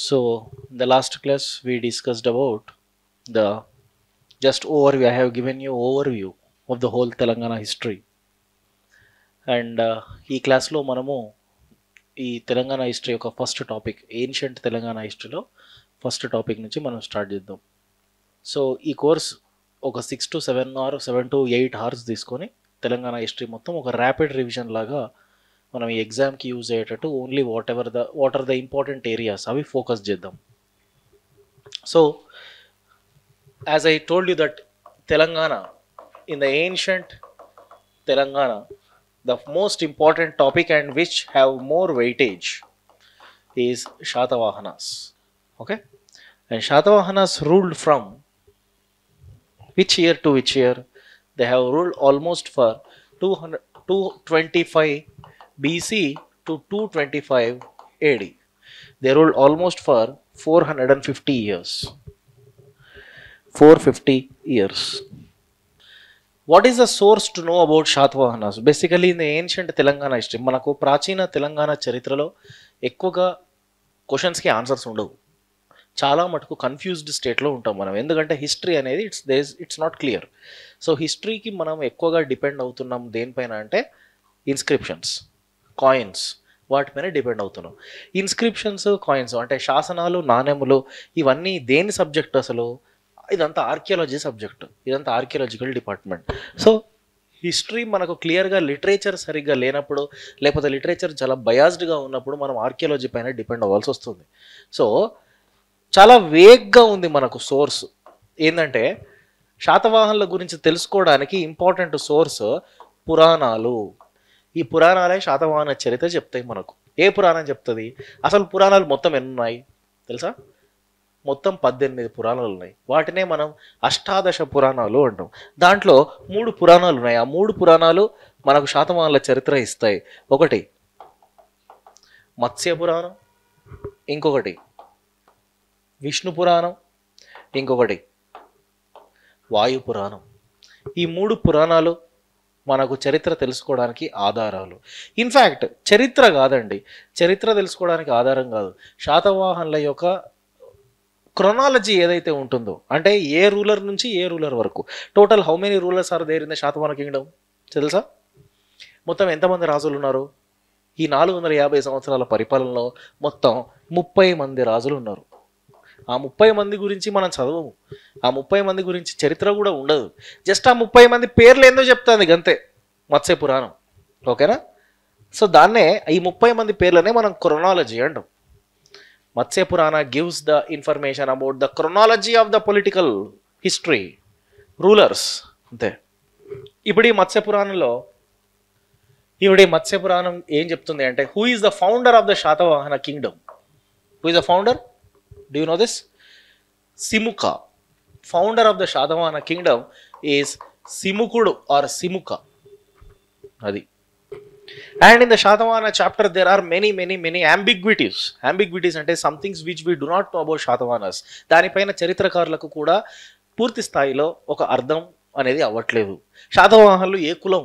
So, in the last class we discussed about the just overview. I have given you overview of the whole Telangana history. And ఈ క్లాస్లో మనము ఈ Telangana history యొక్క first topic ancient Telangana హిస్టరీలో first topic నుంచి మనం start చేద్దాం. So ఈ కోర్స్ ఒక 6 to 7 or 7 to 8 అవర్స్ తీసుకొని తెలంగాణ హిస్టరీ మొత్తం ఒక ర్యాపిడ్ రివిజన్ లాగా మనం ఈ ఎగ్జామ్కి యూజ్ అయ్యేటట్టు only what are the important areas అవి ఫోకస్ చేద్దాం. So as I told you that Telangana in the ancient Telangana the most important topic and which have more weightage is Shatavahanas. Okay, and Shatavahanas ruled from which year to which year? They have ruled almost for 225 BC to 225 AD. They ruled almost for 450 years. 450 years. What is the source to know about Satavahanas? Basically in the ancient Telangana history మనకు ప్రాచీన తెలంగాణ చరిత్రలో ఎక్కువగా క్వశ్చన్స్కి answers ఉండవు. చాలా మటుకు confused స్టేట్లో ఉంటాం మనం, ఎందుకంటే హిస్టరీ అనేది ఇట్స్ నాట్ క్లియర్. సో హిస్టరీకి మనం ఎక్కువగా డిపెండ్ అవుతున్నాం దేనిపైన అంటే ఇన్స్క్రిప్షన్స్, కాయిన్స్, వాటిపైన డిపెండ్ అవుతున్నాం. ఇన్స్క్రిప్షన్స్, కాయిన్స్ అంటే శాసనాలు, నాణెములు, ఇవన్నీ దేని సబ్జెక్ట్ అసలు? ఇదంతా ఆర్కియాలజీ సబ్జెక్ట్, ఇదంతా ఆర్కియాలజికల్ డిపార్ట్మెంట్. సో హిస్టరీ మనకు క్లియర్గా లిటరేచర్ సరిగ్గా లేనప్పుడు, లేకపోతే లిటరేచర్ చాలా బయాస్డ్గా ఉన్నప్పుడు మనం ఆర్కియాలజీ పైన డిపెండ్ అవ్వాల్సి వస్తుంది. సో చాలా వేగ్గా ఉంది మనకు సోర్స్. ఏంటంటే శాతవాహనుల గురించి తెలుసుకోవడానికి ఇంపార్టెంట్ సోర్స్ పురాణాలు. ఈ పురాణాలే శాతవాహన చరిత్ర చెప్తాయి మనకు. ఏ పురాణం చెప్తుంది? అసలు పురాణాలు మొత్తం ఎన్ని ఉన్నాయి తెలుసా? మొత్తం 18 పురాణాలు ఉన్నాయి. వాటినే మనం అష్టాదశ పురాణాలు అంటాం. దాంట్లో 3 పురాణాలు ఉన్నాయి. ఆ 3 పురాణాలు మనకు శాతవాహనుల చరిత్ర ఇస్తాయి. ఒకటి మత్స్య పురాణం, ఇంకొకటి విష్ణు పురాణం, ఇంకొకటి వాయు పురాణం. ఈ 3 పురాణాలు మనకు చరిత్ర తెలుసుకోవడానికి ఆధారాలు. ఇన్ఫ్యాక్ట్ చరిత్ర కాదండి, చరిత్ర తెలుసుకోవడానికి ఆధారం కాదు, శాతవాహనుల యొక్క క్రొనాలజీ ఏదైతే ఉంటుందో, అంటే ఏ రూలర్ నుంచి ఏ రూలర్ వరకు, total how many rulers are there in the Satavahana kingdom తెలుసా? మొత్తం ఎంతమంది రాజులు ఉన్నారు? ఈ 450 సంవత్సరాల పరిపాలనలో మొత్తం 30 మంది రాజులు ఉన్నారు. ఆ 30 మంది గురించి మనం చదవము, ఆ 30 మంది గురించి చరిత్ర కూడా ఉండదు. జస్ట్ ఆ 30 మంది పేర్లు ఏందో చెప్తుంది అంతే మత్స్య పురాణం. ఓకేనా? సో దాన్నే ఈ 30 మంది పేర్లనే మనం క్రొనాలజీ అంటాం. Matsya Purana gives the information about the chronology of the political history, rulers అంతే. ఇప్పుడు ఈ మత్స్య పురాణం ఏం చెప్తుంది అంటే, who is the founder of the Satavahana kingdom? Who is the founder? Do you know this? Simuka. Founder of the Satavahana kingdom is సిముకుడు or Simuka. అది. And in the Shatavahana chapter there are many ambiguities. Ambiguities అంటే some things which we do not know about Shatavahanas. దానిపైన చరిత్రకారులకు కూడా పూర్తి స్థాయిలో ఒక అర్థం అనేది అవ్వట్లేదు. శాతవాహనులు ఏ కులం?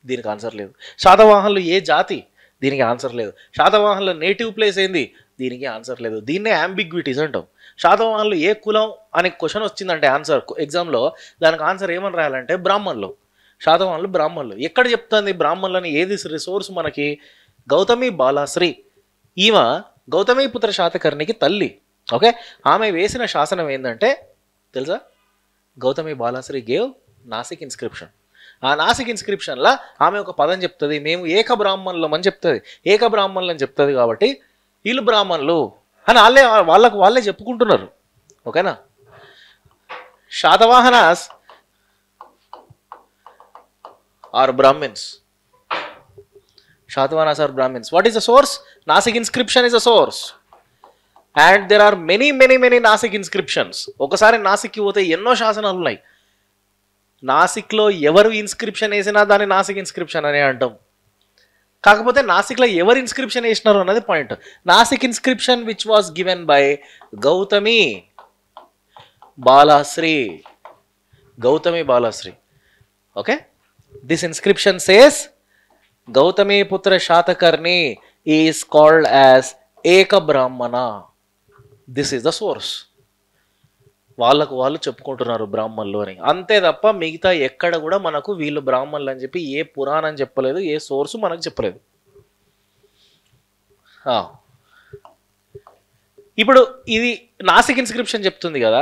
దీనికి ఆన్సర్ లేదు. శాతవాహనులు ఏ జాతి? దీనికి ఆన్సర్ లేదు. శాతవాహనుల నేటివ్ ప్లేస్ ఏంది? దీనికి ఆన్సర్ లేదు. దీన్నే అంబిగ్విటీస్ అంటాం. శాతవాహనులు ఏ కులం అనే క్వశ్చన్ వచ్చిందంటే ఆన్సర్ ఎగ్జామ్లో, దానికి ఆన్సర్ ఏమని రాయాలంటే బ్రాహ్మణులు. శాతవాహనులు బ్రాహ్మణులు. ఎక్కడ చెప్తుంది బ్రాహ్మణులని? ఏది రిసోర్స్ మనకి? గౌతమి బాలాశ్రీ. ఈమె గౌతమీపుత్ర శాతకర్ణికి తల్లి. ఓకే, ఆమె వేసిన శాసనం ఏంటంటే తెలుసా? Gautami Balashri gave Nasik inscription. ఆ నాసిక్ ఇన్స్క్రిప్షన్లో ఆమె ఒక పదం చెప్తుంది, మేము ఏక బ్రాహ్మణులం అని చెప్తుంది. ఏక బ్రాహ్మణులు అని చెప్తుంది కాబట్టి వీళ్ళు బ్రాహ్మణులు అని వాళ్ళే చెప్పుకుంటున్నారు. ఓకేనా? Satavahanas are Brahmins. Shatavahanas are Brahmins. What is the source? Nasik inscription is a source. And there are many Nasik inscriptions. ఒకసారి నాసిక్కి పోతే ఎన్నో శాసనాలు ఉన్నాయి. నాసిక్లో ఎవరు ఇన్స్క్రిప్షన్ వేసినా దాన్ని నాసిక్ ఇన్స్క్రిప్షన్ అని అంటాం. కాకపోతే నాసిక్లో ఎవరు ఇన్స్క్రిప్షన్ వేసినారు అన్నది point. Nasik inscription which was given by Gautami Balashri. Gautami Balashri. Okay, this inscription says Gautami Putra Shatakarni is called as Eka Brahmana. This is the source. వాళ్ళకు వాళ్ళు చెప్పుకుంటున్నారు బ్రాహ్మణులు అని, అంతే తప్ప మిగతా ఎక్కడ కూడా మనకు వీళ్ళు బ్రాహ్మణులు అని చెప్పి ఏ పురాణం చెప్పలేదు, ఏ సోర్సు మనకు చెప్పలేదు. ఇప్పుడు ఇది నాసిక్ ఇన్స్క్రిప్షన్ చెప్తుంది కదా,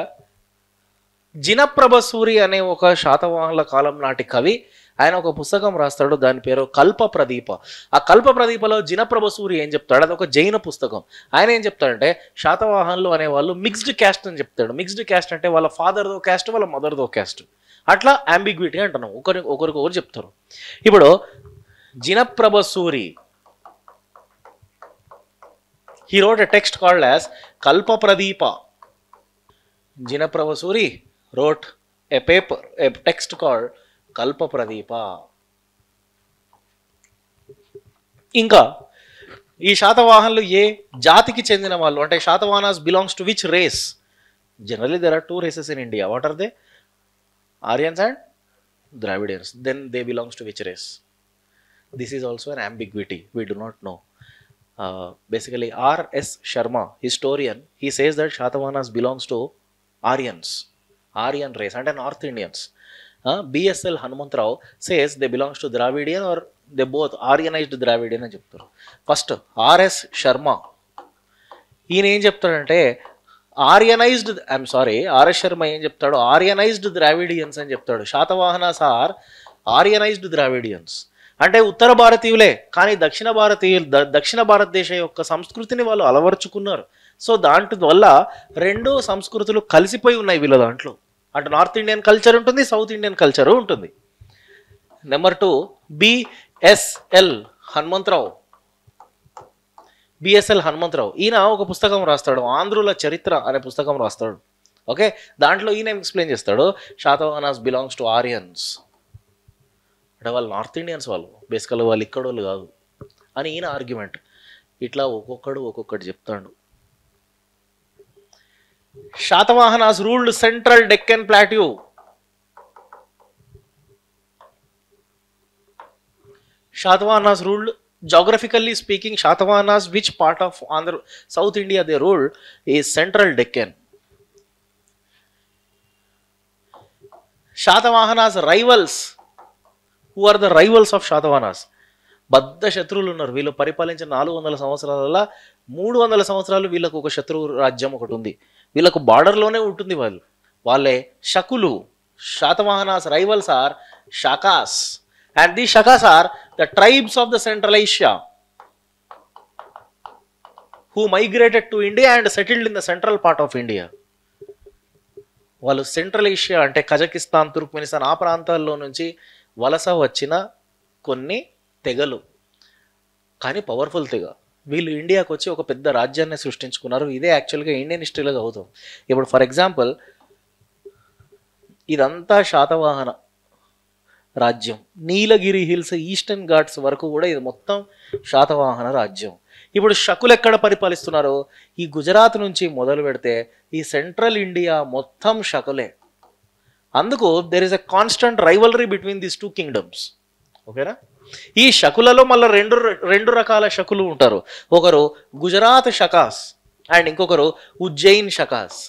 జినప్రభసూరి అనే ఒక శాతవాహనుల కాలం నాటి కవి, ఆయన ఒక పుస్తకం రాస్తాడు, దాని పేరు కల్ప ప్రదీప. ఆ కల్ప ప్రదీపలో జినప్రభసూరి ఏం చెప్తాడు, అది ఒక జైన పుస్తకం. ఆయన ఏం చెప్తాడంటే శాతవాహనులు అనేవాళ్ళు మిక్స్డ్ క్యాస్ట్ అని చెప్తాడు. మిక్స్డ్ క్యాస్ట్ అంటే వాళ్ళ ఫాదర్దో క్యాస్ట్, వాళ్ళ మదర్దో క్యాస్ట్, అట్లా అంబిగ్విటీ అంటున్నాం, ఒకరికొకరు చెప్తారు. ఇప్పుడు జినప్రభసూరి he wrote a text called as Kalpa Pradeepa. Jinaprabhasuri wrote a text called Kalpa Pradeepa. ఇంకా ఈ శాతవాహనులు ఏ జాతికి చెందిన వాళ్ళు అంటే Satavahanas belongs to which race? Generally there are two races in India. What are they? Aryans and Dravidians. Then they belongs to which race? This is also an ambiguity. We do not know. Basically R.S. Sharma, historian, he says that Shatavahanas belongs to Aryans, Aryan race, and North Indians. B.S.L. Hanumantrao says they belongs to Dravidian or they both Aryanized Dravidian అని చెప్తారు. First R.S. Sharma ఈయన ఏం చెప్తాడంటే ఆర్యనైజ్డ్, I'm sorry, R.S. Sharma ఏం చెప్తాడు, ఆర్యనైజ్డ్ ద్రావిడియన్స్ అని చెప్తాడు. Satavahanas are ఆర్యనైజ్డ్ ద్రావిడియన్స్ అంటే ఉత్తర భారతీయులే, కానీ దక్షిణ భారతదేశం యొక్క సంస్కృతిని వాళ్ళు అలవర్చుకున్నారు. సో దాంట్లో వల్ల రెండు సంస్కృతులు కలిసిపోయి ఉన్నాయి వీళ్ళ దాంట్లో. అటు నార్త్ ఇండియన్ కల్చర్ ఉంటుంది, సౌత్ ఇండియన్ కల్చర్ ఉంటుంది. నెంబర్ 2 బిఎస్ఎల్ హనుమంతరావు. ఈయన ఒక పుస్తకం రాస్తాడు, ఆంధ్రుల చరిత్ర అనే పుస్తకం రాస్తాడు. ఓకే, దాంట్లో ఈయన ఎక్స్ప్లెయిన్ చేస్తాడు శాతవాహనాస్ బిలాంగ్స్ టు ఆరియన్స్ అంటే వాళ్ళు నార్త్ ఇండియన్స్, వాళ్ళు బేసికల్ వాళ్ళు ఇక్కడ వాళ్ళు కాదు అని ఈయన ఆర్గ్యుమెంట్. ఇట్లా ఒక్కొక్కటి చెప్తాడు. Satavahanas ruled central Deccan plateau. Shatavahanas ruled, geographically speaking, Shatavahanas, which part of Andhra, South India they ruled is central Deccan. Shatavahanas rivals, who are the rivals of Shatavahanas? బద్ద శత్రువులు ఉన్నారు. వీళ్ళు పరిపాలించిన 400 సంవత్సరాల 300 సంవత్సరాలు వీళ్ళకు ఒక శత్రువు రాజ్యం ఒకటి ఉంది. వీళ్ళకు బార్డర్లోనే ఉంటుంది. వాళ్ళే శకులు. Satavahanas rivals are Shakas, and these shakas are the tribes of the Central Asia who migrated to India and settled in the central part of India. వాళ్ళు సెంట్రల్ ఏషియా అంటే కజకిస్తాన్, తుర్క్మెనిస్తాన్ ఆ ప్రాంతాల్లో నుంచి వలస వచ్చిన కొన్ని తెగలు, కానీ పవర్ఫుల్ తెగ. వీళ్ళు ఇండియాకి వచ్చి ఒక పెద్ద రాజ్యాన్ని సృష్టించుకున్నారు. ఇదే యాక్చువల్గా ఇండియన్ హిస్టరీలో చదువుతాం. ఇప్పుడు ఫర్ ఎగ్జాంపుల్ ఇదంతా శాతవాహన రాజ్యం. నీలగిరి హిల్స్, ఈస్టర్న్ ఘాట్స్ వరకు కూడా ఇది మొత్తం శాతవాహన రాజ్యం. ఇప్పుడు శకులు ఎక్కడ పరిపాలిస్తున్నారు? ఈ గుజరాత్ నుంచి మొదలు పెడితే ఈ సెంట్రల్ ఇండియా మొత్తం శకులే. అందుకు there is a constant rivalry between these 2 kingdoms. ఓకేనా? ఈ శకులలో మళ్ళీ రెండు రకాల శకులు ఉంటారు. ఒకరు గుజరాత్ షకాస్ అండ్ ఇంకొకరు Ujjain Shakas.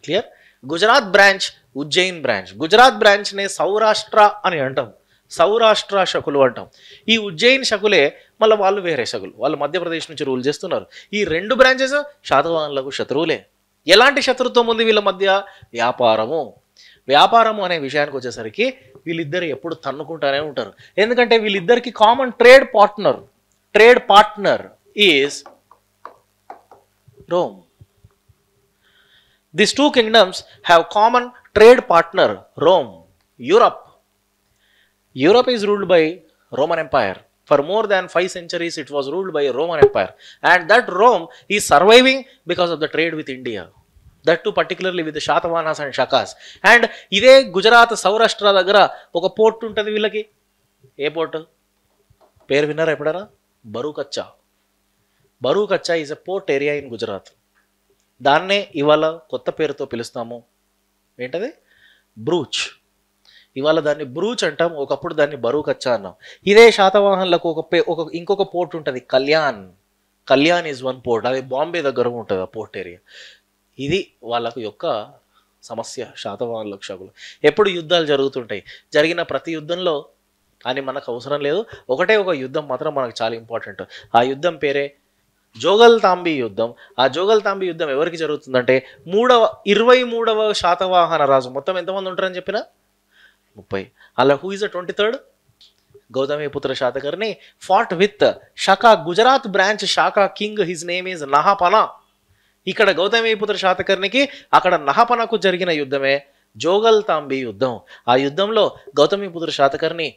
Clear? Gujarat branch, Ujjain branch. Gujarat బ్రాంచ్నే సౌరాష్ట్ర అని అంటాం, సౌరాష్ట్ర శకులు అంటాం. ఈ ఉజ్జయిన్ శకులే మళ్ళీ వాళ్ళు వేరే శకులు, వాళ్ళు మధ్యప్రదేశ్ నుంచి రూల్ చేస్తున్నారు. ఈ 2 బ్రాంచెస్ శాతవాహనులకు శత్రువులే. ఎలాంటి శత్రుత్వం ఉంది వీళ్ళ మధ్య? వ్యాపారము అనే విషయానికి వచ్చేసరికి వీళ్ళిద్దరు ఎప్పుడు తన్నుకుంటానే ఉంటారు. ఎందుకంటే వీళ్ళిద్దరికి common trade partner is Rome. These 2 kingdoms have common trade partner, Rome. Europe is ruled by Roman Empire. For more than 5 centuries it was ruled by Roman Empire. And that Rome is surviving because of the trade with India. That too particularly with the Shatavahanas and Shakas. And ఇదే గుజరాత్ సౌరాష్ట్ర దగ్గర ఒక port ఉంటుంది వీళ్ళకి. ఏ port? పేరు విన్నారా ఎప్పుడైనా? Bharukaccha is a port area in Gujarat. దాన్నే ఇవాళ కొత్త పేరుతో పిలుస్తాము. ఏంటది? బ్రూచ్. ఇవాళ దాన్ని బ్రూచ్ అంటాం, ఒకప్పుడు దాన్ని బరూకచ్చా అన్నాం. ఇదే శాతవాహనులకు ఇంకొక పోర్ట్ ఉంటుంది, Kalyan. Kalyan is one port, అది బాంబే దగ్గర ఉంటుంది ఆ పోర్ట్ ఏరియా. ఇది వాళ్ళకు యొక్క సమస్య శాతవాహనుల శకులు. ఎప్పుడు యుద్ధాలు జరుగుతుంటాయి, జరిగిన ప్రతి యుద్ధంలో అని మనకు అవసరం లేదు, ఒకటే ఒక యుద్ధం మాత్రం మనకు చాలా ఇంపార్టెంట్. ఆ యుద్ధం పేరే జోగల్ తాంబీ యుద్ధం. ఆ జోగల్ తాంబీ యుద్ధం ఎవరికి జరుగుతుందంటే 23వ శాతవాహన రాజు. మొత్తం ఎంతమంది ఉంటారని చెప్పిన 30. అలా who is the 23rd? Gautamiputra Satakarni fought with Shaka, Gujarat branch Shaka king, his name is Nahapana. ఇక్కడ గౌతమిపుత్ర శాతకర్ణికి అక్కడ నహపనకు జరిగిన యుద్ధమే జోగల్ తాంబీ యుద్ధం. ఆ యుద్ధంలో గౌతమిపుత్ర శాతకర్ణి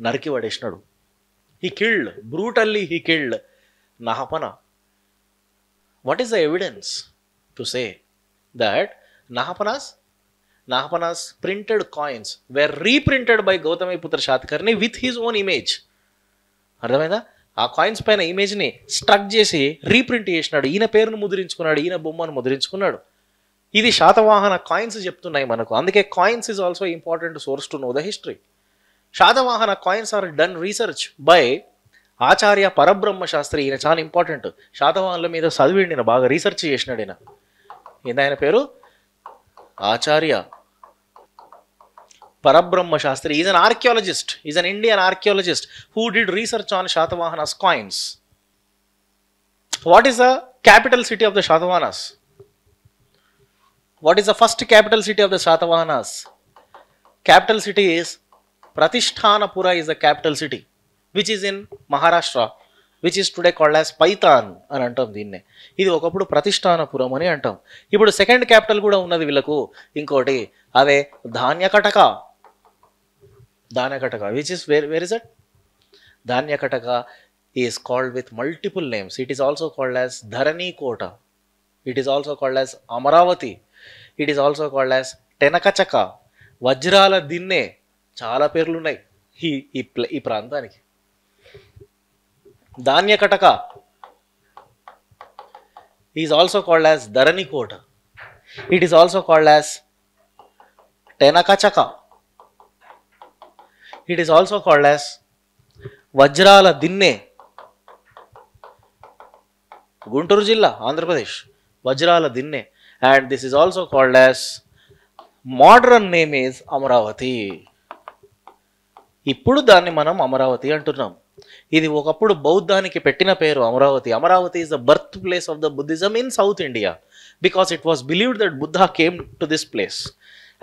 నరికి పడేసినాడు. He killed brutally, he killed Nahapana. What is the evidence to say that Nahapana's printed coins were reprinted by Gautamiputra Shatkarni with his own image? అర్థమైందా? ఆ కాయిన్స్ పైన ఇమేజ్ని స్ట్రక్ చేసి రీప్రింట్ చేసినాడు, ఈయన పేరును ముద్రించుకున్నాడు, ఈయన బొమ్మను ముద్రించుకున్నాడు. ఇది శాతవాహన కాయిన్స్ చెప్తున్నాయి మనకు. అందుకే coins is also important source to know the history. Satavahana coins are done research by Acharya Parabrahma Sastri. ఈయన చాలా ఇంపార్టెంట్, శాతవాహనుల మీద చదివిండిన, బాగా రీసెర్చ్ చేసినాడు ఈయన. ఆయన పేరు Acharya Parabrahma Sastri. Is an archaeologist, is an Indian archaeologist who did research on Shatavahana's coins. What is the capital city of the Shatavahanas? What is the first capital city of the Shatavahanas? Capital city is Pratishtanapura is the capital city, which is in Maharashtra, which is today called as Paitan అని అంటాం దీన్నే. ఇది ఒకప్పుడు ప్రతిష్టానపురం అని అంటాం. ఇప్పుడు second capital కూడా ఉన్నది వీళ్ళకు, ఇంకోటి, అదే Dhanyakataka. Which is where is it? Dhanyakataka is called with multiple names. It is also called as Dharani Kota. It is also called as Amaravati. It is also called as Tenakachaka. వజ్రాల దిన్నే, చాలా పేర్లు ఉన్నాయి ఈ ప్రాంతానికి. Dhanyakataka is also called as Dharani Kota. It is also called as Tenakachaka. It is also called as వజ్రాల దిన్నే, గుంటూరు జిల్లా, ఆంధ్రప్రదేశ్, వజ్రాల దిన్నే. And this is also called as, modern name is Amaravati. ఇప్పుడు దాన్ని మనం అమరావతి అంటున్నాం. ఇది ఒకప్పుడు బౌద్ధానికి పెట్టిన పేరు Amaravati. Amaravati is the birth place of the Buddhism in south India, because it was believed that Buddha came to this place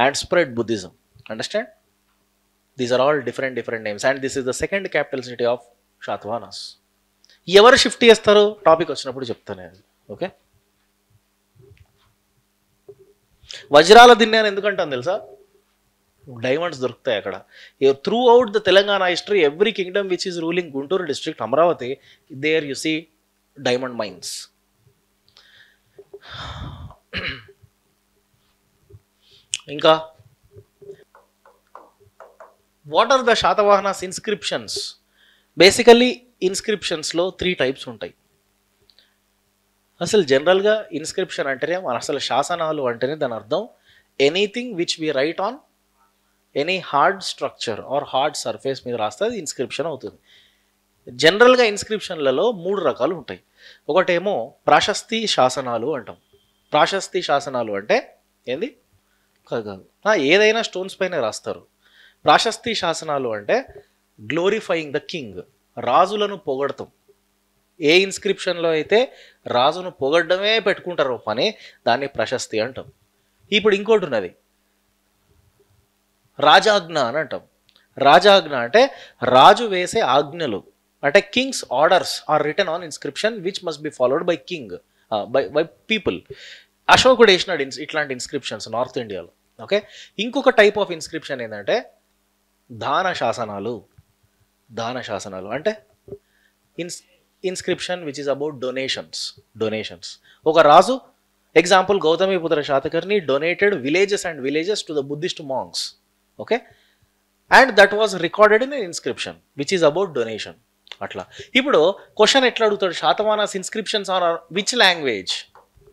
and spread Buddhism. Understand? These are all different names, and this is the second capital city of Shatavahanas. ఎవరు shift చేస్తారు topic వచ్చినప్పుడు చెప్తాను. Okay, వజ్రాల దిన్నె అని ఎందుకంటాను తెలుసా? Diamonds దొరుకుతాయి అక్కడ. Throughout the Telangana history, every kingdom which is ruling Guntur district, Amaravati, there you see diamond mines. ఇంకా what are the Satavahanas inscriptions? Basically ఇన్స్క్రిప్షన్స్లో 3 టైప్స్ ఉంటాయి. అసలు జనరల్గా ఇన్స్క్రిప్షన్ అంటేనే, అసలు శాసనాలు అంటేనే దాని అర్థం anything which we write on any hard structure or hard surface మీద రాస్తే అది ఇన్స్క్రిప్షన్ అవుతుంది. జనరల్గా ఇన్స్క్రిప్షన్లలో 3 రకాలు ఉంటాయి. ఒకటేమో ప్రాశస్తి శాసనాలు అంటాం. ప్రాశస్తి శాసనాలు అంటే ఏంది? కాదు, ఏదైనా స్టోన్స్ పైన రాస్తారు. ప్రాశస్తి శాసనాలు అంటే గ్లోరిఫైయింగ్ ద కింగ్, రాజులను పొగడతాం. ఏ ఇన్స్క్రిప్షన్లో అయితే రాజును పొగడమే పెట్టుకుంటారో పని, దాన్ని ప్రశస్తి అంటాం. ఇప్పుడు ఇంకోటి ఉన్నది, రాజాజ్ఞ అని అంటాం. రాజాజ్ఞ అంటే రాజు వేసే ఆజ్ఞలు, అంటే kings orders are written on inscription which must be followed by king, by people. అశోకుడు వేసినాడు ఇట్లాంటి ఇన్స్క్రిప్షన్స్ నార్త్ ఇండియాలో. ఓకే, ఇంకొక టైప్ ఆఫ్ ఇన్స్క్రిప్షన్ ఏంటంటే దాన శాసనాలు. దాన శాసనాలు అంటే inscription which is about donations. ఒక రాజు, example Gautamiputra Satakarni donated villages to the Buddhist monks. Okay, and that was recorded in inscription which is about donation. అట్లా. ఇప్పుడు క్వశ్చన్ ఎట్లా అడుగుతాడు, Satavahanas inscriptions are which language?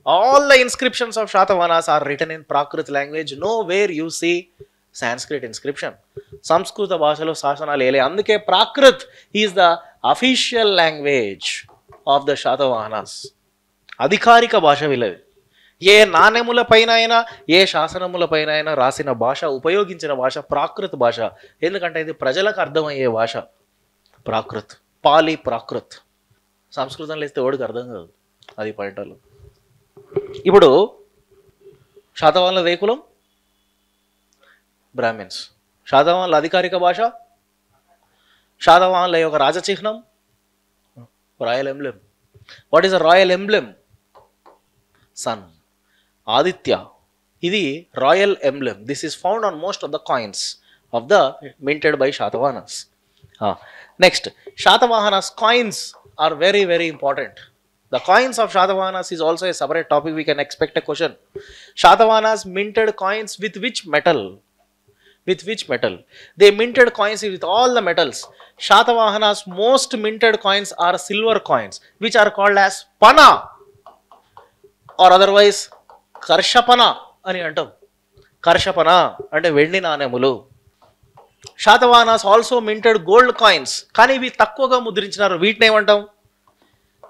All the inscriptions of Shatavahanas are written in Prakrit language. Nowhere you see Sanskrit inscription. సంస్కృత భాషలో శాసనాలు వేయలే. అందుకే Prakrit is the official language of the Satavahanas. అధికారిక భాష వీళ్ళది. ఏ నాణెములపైన అయినా ఏ శాసనములపైన అయినా రాసిన భాష, ఉపయోగించిన భాష ప్రాకృత్ భాష. ఎందుకంటే ఇది ప్రజలకు అర్థమయ్యే భాష. ప్రాకృత్, పాలి ప్రాకృత్. సంస్కృతంలో ఇస్తే ఎవడికి అర్థం కాదు. అది పాయింట్లు. ఇప్పుడు శాతవాహనుల దేకులం బ్రాహ్మిన్స్. శాతవాహనుల అధికారిక భాష, శాతవాహనుల యొక్క రాజచిహ్నం royal emblem. What is a royal emblem? Sun, Aditya. ఇది royal emblem. This is found on most of the coins of the minted by Satavahanas. Next, Satavahanas coins are very, very important. The coins of Shatavahanas is also a separate topic. We can expect a question. Shatavahanas minted coins with which metal? With which metal? They minted coins with all the metals. Shatavahanas most minted coins are silver coins, which are called as pana, or otherwise karshapana అని అంటాం. కర్షపన అంటే వెండి నాణెములు. Satavahanas also minted gold coins, కానీ ఇవి తక్కువగా ముద్రించినారు. వీటిని ఏమంటాం?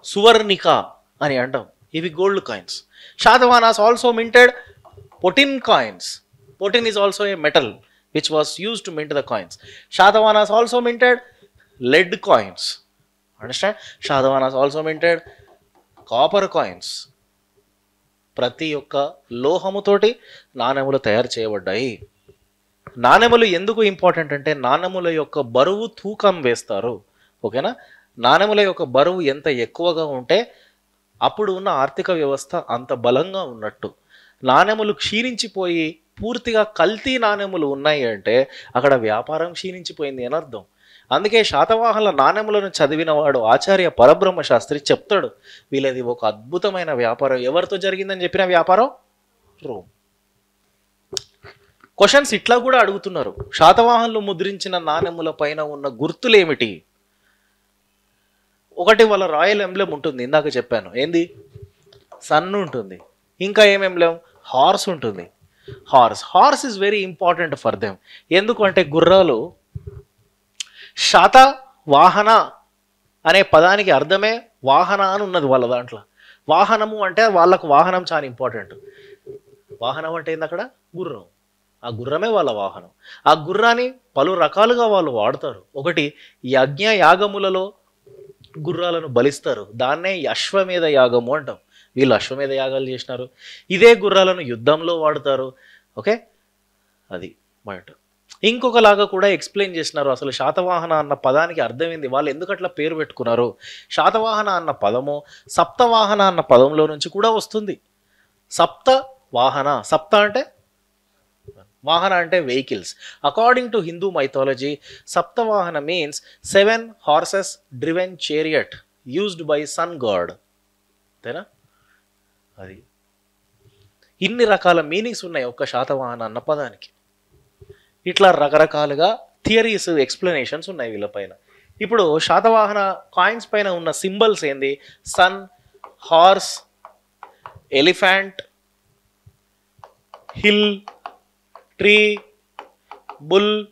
సువర్ణిక అని అంటాం. ఇవి gold coins. Satavahanas also minted పొటిన్ coins. పొటిన్ is also a metal which was used to mint the coins. Satavahanas also minted lead coins. Understand? Satavahanas also minted copper coins. ప్రతి ఒక్క లోహముతోటి నాణెములు తయారు చేయబడ్డాయి. నాణెములు ఎందుకు ఇంపార్టెంట్ అంటే నాణెముల యొక్క బరువు తూకం వేస్తారు. ఓకేనా? నాణెముల యొక్క బరువు ఎంత ఎక్కువగా ఉంటే అప్పుడు ఉన్న ఆర్థిక వ్యవస్థ అంత బలంగా ఉన్నట్టు. నాణెములు క్షీణించిపోయి పూర్తిగా కల్తీ నాణెములు ఉన్నాయి అంటే అక్కడ వ్యాపారం క్షీణించిపోయింది అని అర్థం. అందుకే శాతవాహనుల నాణెములను చదివిన వాడు ఆచార్య పరబ్రహ్మ శాస్త్రి చెప్తాడు, వీళ్ళది ఒక అద్భుతమైన వ్యాపారం. ఎవరితో జరిగిందని చెప్పిన వ్యాపారం? రోమ్. క్వశ్చన్స్ ఇట్లా కూడా అడుగుతున్నారు. శాతవాహనులు ముద్రించిన నాణెముల పైన ఉన్న గుర్తులేమిటి? ఒకటి వాళ్ళ రాయల్ ఎంబ్లెమ్ ఉంటుంది, ఇందాక చెప్పాను. ఏంది? సన్ ఉంటుంది. ఇంకా ఏం ఎంబ్లెమ్? హార్స్ ఉంటుంది. Horse is very important for them. ఎందుకంటే గుర్రాలు, శాతవాహన అనే పదానికి అర్థమే వాహన అని ఉన్నది వాళ్ళ దాంట్లో. వాహనము అంటే వాళ్ళకు వాహనం చాలా ఇంపార్టెంట్. వాహనం అంటే ఏంది? అక్కడ గుర్రం. ఆ గుర్రమే వాళ్ళ వాహనం. ఆ గుర్రాన్ని పలు రకాలుగా వాళ్ళు వాడతారు. ఒకటి, యజ్ఞ యాగములలో గుర్రాలను బలిస్తారు. దాన్నే అశ్వమేధ యాగము అంటాం. వీళ్ళు అశ్వమేధ యాగాలు చేసినారు. ఇదే గుర్రాలను యుద్ధంలో వాడతారు. ఓకే, అది పాయింట్. ఇంకొకలాగా కూడా ఎక్స్ప్లెయిన్ చేసినారు. అసలు శాతవాహన అన్న పదానికి అర్థమైంది, వాళ్ళు ఎందుకట్లా పేరు పెట్టుకున్నారు. శాతవాహన అన్న పదము సప్తవాహన అన్న పదంలో నుంచి కూడా వస్తుంది. సప్త వాహన, సప్త అంటే వాహన అంటే vehicles. According to Hindu mythology, Saptavahana means 7 horses driven chariot used by sun god. అంతేనా? అది ఇన్ని రకాల మీనింగ్స్ ఉన్నాయి ఒక్క శాతవాహన అన్న పదానికి. ఇట్లా రకరకాలుగా థియరీస్, ఎక్స్ప్లెనేషన్స్ ఉన్నాయి వీళ్ళపైన. ఇప్పుడు శాతవాహన కాయిన్స్ పైన ఉన్న సింబల్స్ ఏంది? Sun, horse, elephant, hill, tree, bull,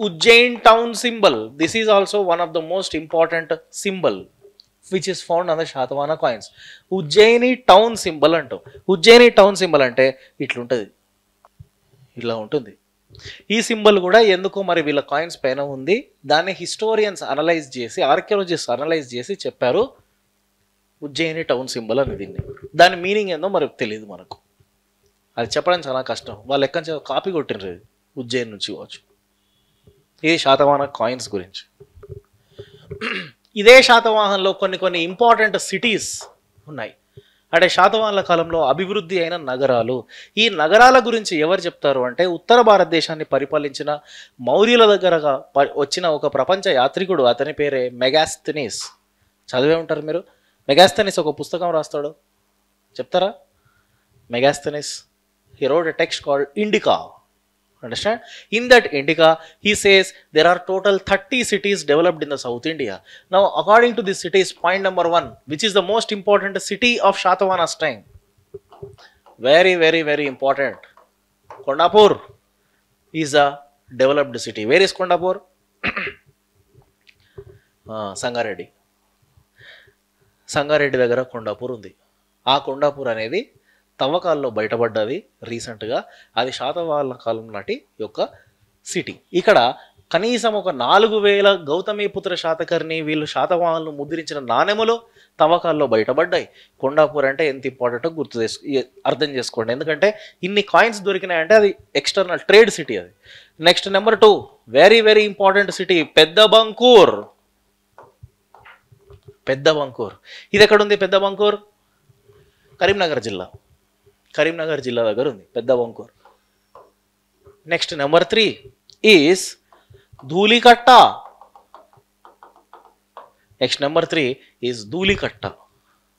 Ujjain town symbol. This is also one of the most important symbol which is found on the Shatavahana coins. Ujjaini town symbol అంటాం. Ujjaini town symbol అంటే ఇట్లుంటుంది, ఇట్లా ఉంటుంది. ఈ symbol కూడా ఎందుకో మరి వీళ్ళ coins పైన ఉంది. దాన్ని హిస్టోరియన్స్ అనలైజ్ చేసి, ఆర్కియాలజిస్ట్ అనలైజ్ చేసి చెప్పారు ఉజ్జయిని టౌన్ సింబల్ అని. దీన్ని దాని మీనింగ్ ఏందో మనకు తెలియదు. మనకు అది చెప్పడం చాలా కష్టం. వాళ్ళు ఎక్కడి నుంచి కాపీ కొట్టినరు ఉజ్జయిన్ నుంచి కావచ్చు. ఇది శాతవాహన కాయిన్స్ గురించి. ఇదే శాతవాహనంలో కొన్ని ఇంపార్టెంట్ సిటీస్ ఉన్నాయి. అంటే శాతవాహనుల కాలంలో అభివృద్ధి అయిన నగరాలు. ఈ నగరాల గురించి ఎవరు చెప్తారు అంటే ఉత్తర భారతదేశాన్ని పరిపాలించిన మౌర్యుల దగ్గరగా వచ్చిన ఒక ప్రపంచ యాత్రికుడు, అతని పేరే మెగాస్థెనీస్. చదివే ఉంటారు మీరు. మెగాస్థెనీస్ ఒక పుస్తకం రాస్తాడు, చెప్తారా? మెగాస్థెనీస్, he wrote a text called Indica. Understand? In that Indica, he says there are total 30 cities developed in the South India. Now, according to this cities, point number 1, which is the most important city of Shatavahana's time. Very, very, very important. Kondapur is a developed city. Where is Kondapur? Sangareddy. Sangareddy దగ్గర కొండాపూర్ ఉంది. ఆ కొండాపూర్ అనేది తవ్వకాల్లో బయటపడ్డది రీసెంట్గా. అది శాతవాహనుల కాలం నాటి యొక్క city. ఇక్కడ కనీసం ఒక 4000 గౌతమీపుత్ర శాతకర్ణి వీళ్ళు శాతవాహనులు ముద్రించిన నాణెములు తవ్వకాల్లో బయటపడ్డాయి. కొండాపూర్ అంటే ఎంత ఇంపార్టెంటో అర్థం చేసుకోండి. ఎందుకంటే ఇన్ని కాయిన్స్ దొరికినాయంటే అది ఎక్స్టర్నల్ ట్రేడ్ సిటీ అది. Next number 2 very very important city పెద్ద బంకూర్. పెద్ద బంకూర్ ఇది ఎక్కడుంది? పెద్ద బంకూర్ కరీంనగర్ జిల్లా. కరీంనగర్ జిల్లా దగ్గర ఉంది Pedda Bankur. Next number 3 is Dhulikatta. Next number 3 is Dhulikatta.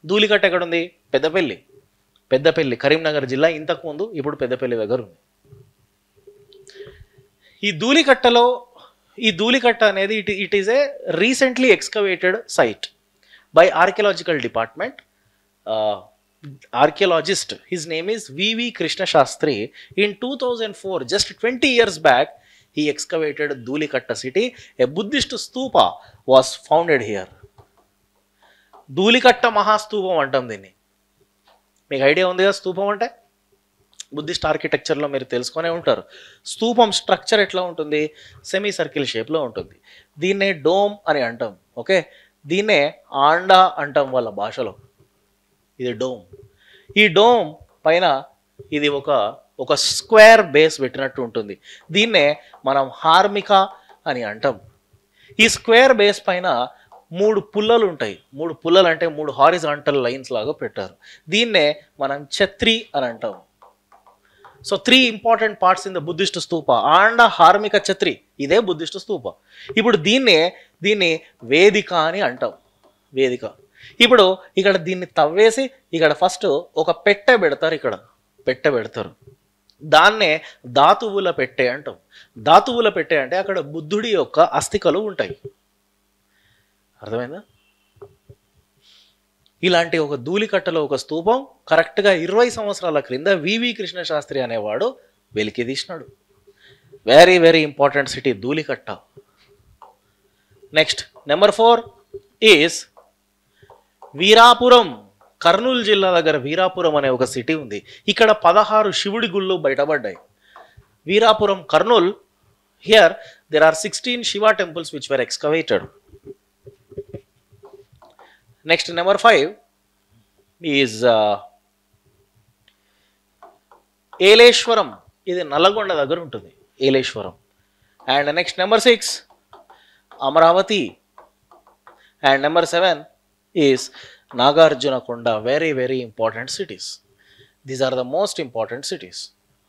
Dhulikatta ఎక్కడుంది? పెద్దపల్లి. పెద్దపల్లి కరీంనగర్ జిల్లా, ఇంతకు ముందు ఇప్పుడు పెద్దపల్లి దగ్గర ఉంది. ఈ ధూళికట్ట అనేది it is a recently excavated site by archaeological department. Archaeologist, his name is V.V. Krishna Shastri. In 2004, just 20 years back, he excavated Dhoolikatta city. A Buddhist stupa was founded here. Dhoolikatta Mahastupam అంటాం దీన్ని. మీకు idea ఉంది కదా స్తూపం అంటే? Buddhist ఆర్కిటెక్చర్లో మీరు తెలుసుకునే ఉంటారు. స్తూపం స్ట్రక్చర్ ఎట్లా ఉంటుంది? సెమీ సర్కిల్ షేప్లో ఉంటుంది. దీన్నే డోమ్ అని అంటాం. ఓకే, దీన్నే ఆండా అంటాం వాళ్ళ భాషలో. ఇది డోమ్. ఈ డోమ్ పైన ఇది ఒక స్క్వేర్ బేస్ పెట్టినట్టు ఉంటుంది. దీన్నే మనం హార్మిక అని అంటాం. ఈ స్క్వేర్ బేస్ పైన 3 పుల్లలు ఉంటాయి. 3 పుల్లలు అంటే 3 హారిజాంటల్ లైన్స్ లాగా పెట్టారు. దీన్నే మనం ఛత్రి అని అంటాం. So 3 important parts in the Buddhist stupa. Anda, harmika, chhatri, ఇదే బుద్ధిస్ట్ స్తూప. ఇప్పుడు దీన్ని వేదిక అని అంటాం. వేదిక. ఇప్పుడు ఇక్కడ దీన్ని తవ్వేసి ఇక్కడ ఫస్ట్ ఒక పెట్టె పెడతారు. ఇక్కడ పెట్టె పెడతారు. దాన్నే ధాతువుల పెట్టె అంటాం. ధాతువుల పెట్టె అంటే అక్కడ బుద్ధుడి యొక్క అస్థికలు ఉంటాయి. అర్థమైందా? ఇలాంటి ఒక ధూళికట్టలో ఒక స్తూపం కరెక్ట్గా 20 సంవత్సరాల క్రింద V.V. కృష్ణ శాస్త్రి అనేవాడు వెలికి తీసినాడు. Very very important city Dhulikatta. Next number 4 is Veerapuram. Kurnool జిల్లా దగ్గర వీరాపురం అనే ఒక సిటీ ఉంది. ఇక్కడ 16 శివుడి గుళ్ళు బయటపడ్డాయి. Veerapuram, Kurnool. Here there are 16 Shiva temples which were excavated. Next, number 5 is Eleshwaram. ఇది నల్లగొండ దగ్గర ఉంటుంది Eleshwaram. And next number 6 Amaravati. And number 7 is Nagarjunakonda. Very very important cities. These are the most important cities.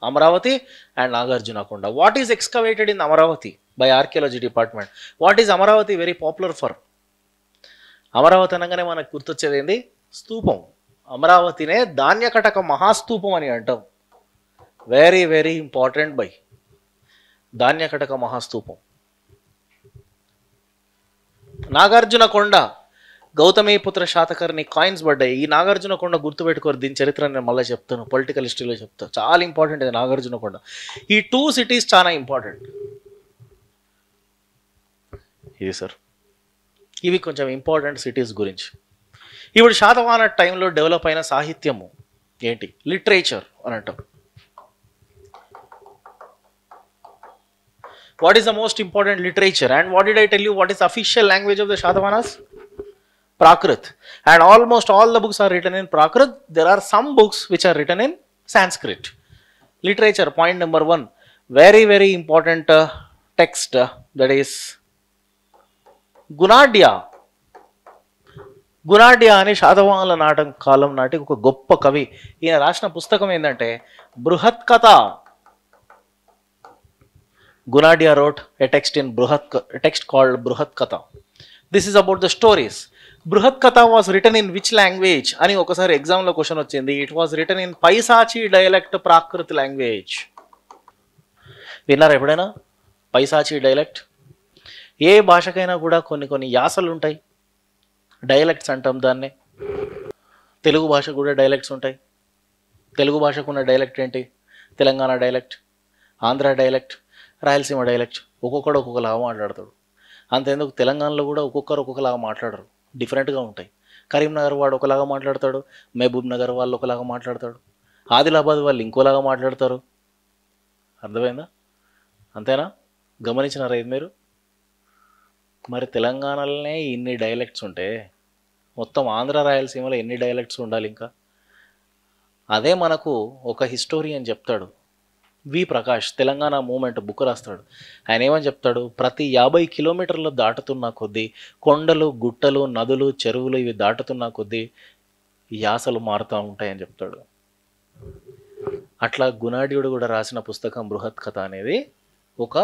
Amaravati and Nagarjunakonda. What is excavated in Amaravati by archaeology department? What is Amaravati very popular for? Amaravati అనగానే మనకు గుర్తొచ్చేది ఏంది? స్తూపం. అమరావతినే ధాన్యకటక మహాస్తూపం అని అంటాం. Very very important by Dhanyakataka మహాస్తూపం. Nagarjunakonda, Gautamiputra Satakarni coins పడ్డాయి. ఈ నాగార్జునకొండ గుర్తుపెట్టుకోరు. దీని చరిత్ర నేను మళ్ళీ చెప్తాను, పొలిటికల్ హిస్టరీలో చెప్తాను. చాలా ఇంపార్టెంట్ ఇది నాగార్జునకొండ. ఈ 2 సిటీస్ చాలా ఇంపార్టెంట్. ఇది సార్, ఇవి కొంచెం ఇంపార్టెంట్ సిటీస్ గురించి. ఇప్పుడు శాతవాహన టైంలో డెవలప్ అయిన సాహిత్యము ఏంటి? లిటరేచర్ అని అంటాం. What is the most important literature? And what did I tell you? What is official language of the Satavahanas? Prakrit. And almost all the books are written in Prakrit. There are some books which are written in Sanskrit. Literature, point number 1. Very very important text, that is గుణాఢ్య. గుణాఢ్య అనే శాతవాహనుల నాటకం కాలం నాటి ఒక గొప్ప కవి. ఈయన రాసిన పుస్తకం ఏంటంటే బృహత్ కథ. గుణాఢ్య wrote a text called బృహత్ కథ. This is about the stories. Brihat Katha was written in which language అని ఒకసారి ఎగ్జామ్లో క్వశ్చన్ వచ్చింది. It was written in Paisachi dialect Prakrit language. విన్నారా ఎప్పుడైనా పైసాచి డైలెక్ట్? ఏ భాషకైనా కూడా కొన్ని కొన్ని యాసలు ఉంటాయి, డైలెక్ట్స్ అంటాం దాన్నే. తెలుగు భాష కూడా డైలెక్ట్స్ ఉంటాయి. తెలుగు భాషకున్న డైలెక్ట్ ఏంటి? Telangana dialect, Andhra dialect, Rayalaseema dialect. ఒక్కొక్కడు ఒక్కొక్కలా మాట్లాడతాడు. అంతేందుకు తెలంగాణలో కూడా ఒక్కొక్కరు ఒక్కొక్కలాగా మాట్లాడరు, డిఫరెంట్గా ఉంటాయి. కరీంనగర్ వాడు ఒకలాగా మాట్లాడతాడు, మహబూబ్ నగర్ వాళ్ళు ఒకలాగా మాట్లాడతాడు, ఆదిలాబాద్ వాళ్ళు ఇంకోలాగా మాట్లాడతారు. అర్థమైందా? అంతేనా? గమనించినారా ఇది మీరు? మరి తెలంగాణలోనే ఇన్ని డైలెక్ట్స్ ఉంటే మొత్తం ఆంధ్ర రాయలసీమలో ఎన్ని డైలెక్ట్స్ ఉండాలి ఇంకా? అదే మనకు ఒక హిస్టోరియన్ చెప్తాడు, వి ప్రకాష్, తెలంగాణ మూమెంట్ బుక్ రాస్తాడు. ఆయన ఏమని చెప్తాడు, ప్రతి 50 కిలోమీటర్లు దాటుతున్న కొద్దీ కొండలు, గుట్టలు, నదులు, చెరువులు ఇవి దాటుతున్న కొద్దీ యాసలు మారుతూ ఉంటాయని చెప్తాడు. అట్లా గుణాఢ్యుడు కూడా రాసిన పుస్తకం బృహత్ కథ అనేది ఒక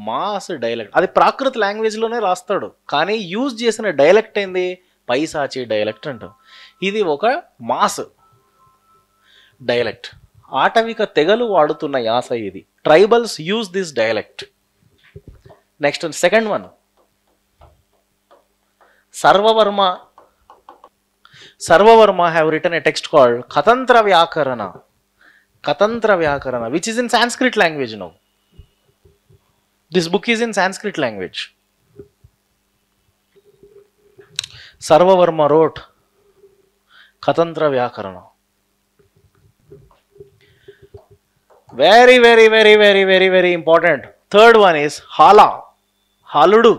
మాస్ డైలెక్ట్. అది ప్రాకృత లాంగ్వేజ్లోనే రాస్తాడు, కానీ యూజ్ చేసిన డైలెక్ట్ ఏంది? పైసాచి డైలెక్ట్ అంటాం. ఇది ఒక మాస్ డైలెక్ట్. ఆటవిక తెగలు వాడుతున్న యాస ఇది. Tribals use this dialect. Next second one, Sarvavarma have return a text called Katantra వ్యాకరణ, which is in Sanskrit language now. This book is in Sanskrit language. Sarvavarma wrote Katantra Vyakarana. Very, very, very, very, very, very important. Third one is Haludu.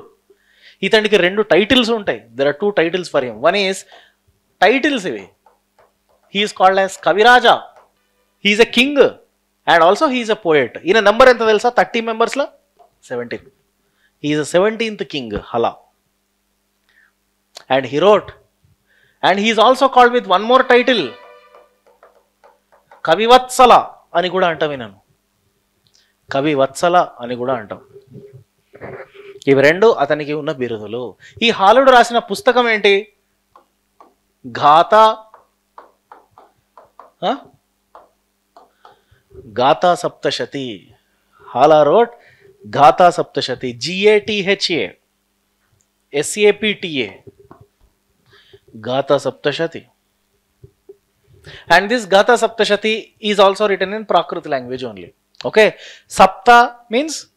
ఇతనికి 2 titles ఉంటాయి. There are 2 titles for him. One is titles ఇవి. He is called as Kaviraja. He is a king and also he is a poet. ఈయన number ఎంత తెలుసా? 30 మెంబర్స్లో 17. He is the 17th king, Hala. And he wrote, and he is also called with one more title, Kavivatsala అని కూడా అంటాం. నేను కవివత్సల అని కూడా అంటాం. ఇవి 2 అతనికి ఉన్న బిరుదులు. ఈ హాలుడు రాసిన పుస్తకం ఏంటి? గాథా సప్తశతి. हाला wrote Gatha Saptashati, GATHA Gatha Saptashati. And this Gatha Saptashati is also written in Prakrit language only. Okay, Sapta means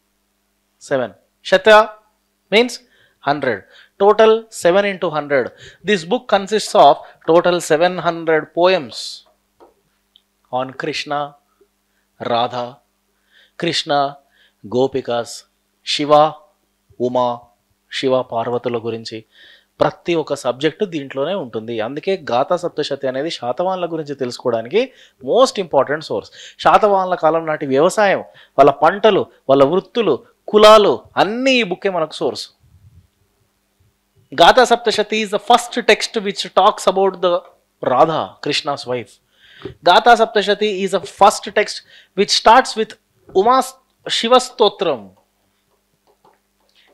7, Shata means 100. Total 7 into 100. This book consists of total 700 poems on Krishna, Radha, Krishna, Gopikas, Shiva, Uma, Shiva పార్వతుల గురించి ప్రతి ఒక్క subject దీంట్లోనే ఉంటుంది. అందుకే గాథా సప్తశతి అనేది శాతవాహనుల గురించి తెలుసుకోవడానికి మోస్ట్ ఇంపార్టెంట్ సోర్స్. శాతవాహనుల కాలం నాటి వ్యవసాయం, వాళ్ళ పంటలు, వాళ్ళ వృత్తులు, కులాలు అన్నీ ఈ బుక్కే మనకు source. Gatha Saptashati is the first text which talks about the Radha, Krishna's wife. Gatha Saptashati is the first text which starts with Uma Shiva స్తోత్రం.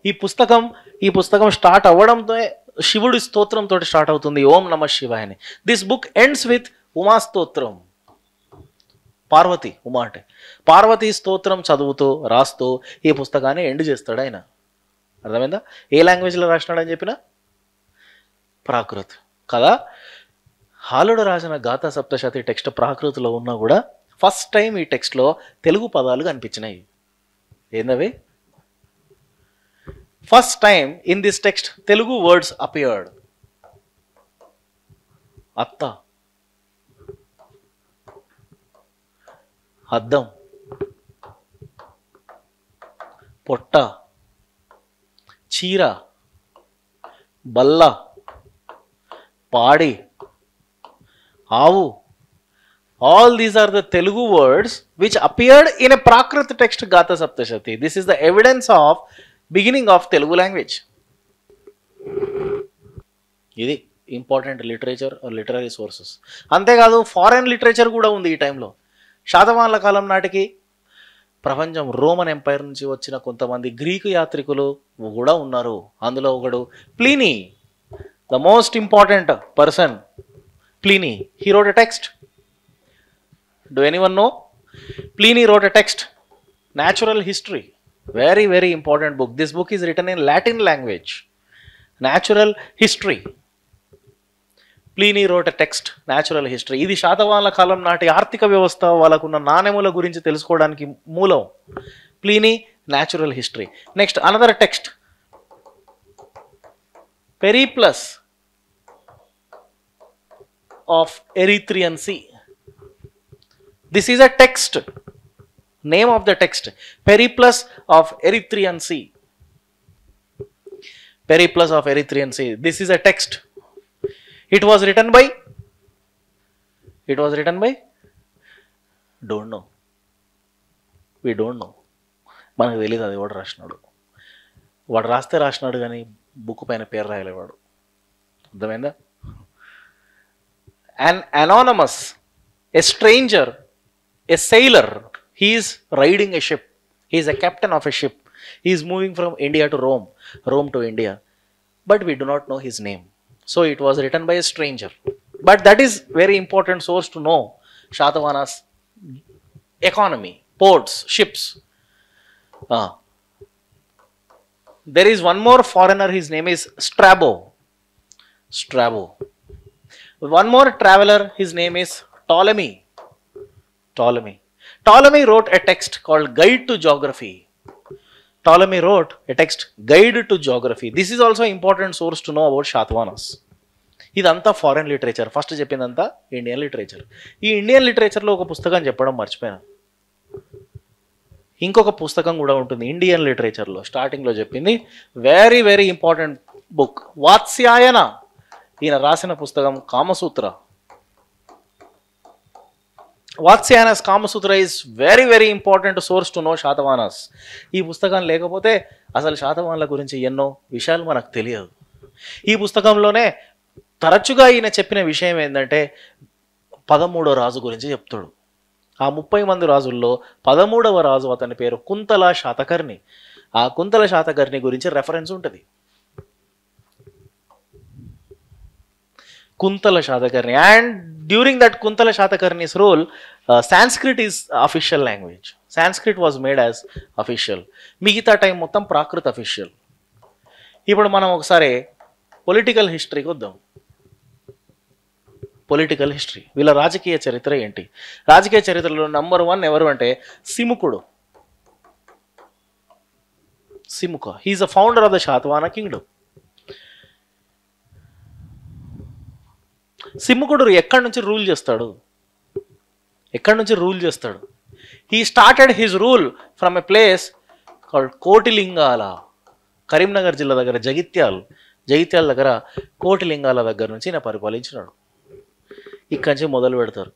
ఈ పుస్తకం స్టార్ట్ అవ్వడంతో శివుడి స్తోత్రంతో స్టార్ట్ అవుతుంది, ఓం నమ శివాయ అని. This book ends with Uma స్తోత్రం. పార్వతి, ఉమా అంటే పార్వతీ స్తోత్రం చదువుతూ రాస్తూ ఈ పుస్తకాన్ని ఎండ్ చేస్తాడు ఆయన. అర్థమైందా? ఏ లాంగ్వేజ్లో రాసినాడని చెప్పిన? ప్రాకృత్ కదా. హాలుడు రాసిన గాథా సప్తశతి టెక్స్ట్ ప్రాకృతిలో ఉన్నా కూడా ఫస్ట్ టైం ఈ టెక్స్ట్లో తెలుగు పదాలు కనిపించినాయి. ఏందవి? First time in this text, Telugu words appeared. Atta, Addam, Potta, Cheera, Balla, Padi, Avu. All these are the Telugu words which appeared in a Prakrit text Gatha Saptashati. This is the evidence of beginning of Telugu language. ఇది important literature or literary sources. అంతేకాదు foreign literature కూడా ఉంది ఈ టైంలో. శాతవాహనుల కాలం నాటికి ప్రపంచం Roman empire నుంచి వచ్చిన కొంతమంది గ్రీకు యాత్రికులు కూడా ఉన్నారు. అందులో ఒకడు Pliny, the most important person, Pliny. He wrote a text. Do anyone know? Pliny wrote a text, natural history. Very, very important book. This book is written in Latin language. Natural history. Pliny wrote a text, natural history. ఇది శాతవాహనుల కాలం నాటి ఆర్థిక వ్యవస్థ, వాళ్ళకున్న నాణెముల గురించి తెలుసుకోవడానికి మూలం. Pliny, natural history. Next, another text. Periplus of Erythraean Sea. This is a text. Name of the text. Periplus of Erythraean Sea. Periplus of Erythraean Sea. This is a text. It was written by? Don't know. We don't know. మనకు తెలియదు అది వాడు రాసినాడు. వాడు రాస్తే రాసినాడు కానీ book పైన పేరు రాయలేవాడు. అర్థమైందా? An anonymous, a stranger, a sailor, he is riding a ship. He is a captain of a ship. He is moving from India to Rome, Rome to India. But we do not know his name. So it was written by a stranger. But that is very important source to know Shatavahana's economy, ports, ships. There is one more foreigner, his name is Strabo. One more traveler, his name is Ptolemy. Ptolemy wrote a text called Guide to Geography. This is also important source to know about Shatavahanas. ఇదంతా foreign literature. First చెప్పిందంతా Indian literature. ఈ Indian లిటరేచర్లో ఒక పుస్తకం చెప్పడం మర్చిపోయాను. ఇంకొక పుస్తకం కూడా ఉంటుంది ఇండియన్ లిటరేచర్లో. స్టార్టింగ్లో చెప్పింది very very important book, Vatsyayana. ఈయన రాసిన పుస్తకం Kamasutra. Vatsyayana's Kamasutra is very very important source to know Satavahanas. ఈ పుస్తకం లేకపోతే అసలు శాతవాహనుల గురించి ఎన్నో విషయాలు మనకు తెలియదు. ఈ పుస్తకంలోనే తరచుగా ఈయన చెప్పిన విషయం ఏంటంటే 13వ రాజు గురించి చెప్తాడు. ఆ 30 మంది రాజుల్లో 13వ రాజు అతని పేరు కుంతల శాతకర్ణి. ఆ కుంతల శాతకర్ణి గురించి రెఫరెన్స్ ఉంటుంది. Kuntala Shatakarni, and during that Kuntala Shatakarni's rule, Sanskrit is official language. Sanskrit was made as official. మిగతా టైం మొత్తం ప్రాకృత అఫీషియల్. ఇప్పుడు మనం ఒకసారి పొలిటికల్ హిస్టరీకి వద్దాం. పొలిటికల్ హిస్టరీ, వీళ్ళ రాజకీయ చరిత్ర ఏంటి? రాజకీయ చరిత్రలో నంబర్ 1 ఎవరు అంటే సిముకుడు. Simuka, he is a founder of the Satavahana kingdom. సిముకుడు ఎక్కడి నుంచి రూల్ చేస్తాడు? He started his rule from a place called Kotilingala. Karimnagar జిల్లా దగ్గర జగిత్యాల దగ్గర కోటిలింగాల దగ్గర నుంచి ఈయన పరిపాలించినాడు. ఇక్కడి నుంచి మొదలు పెడతారు.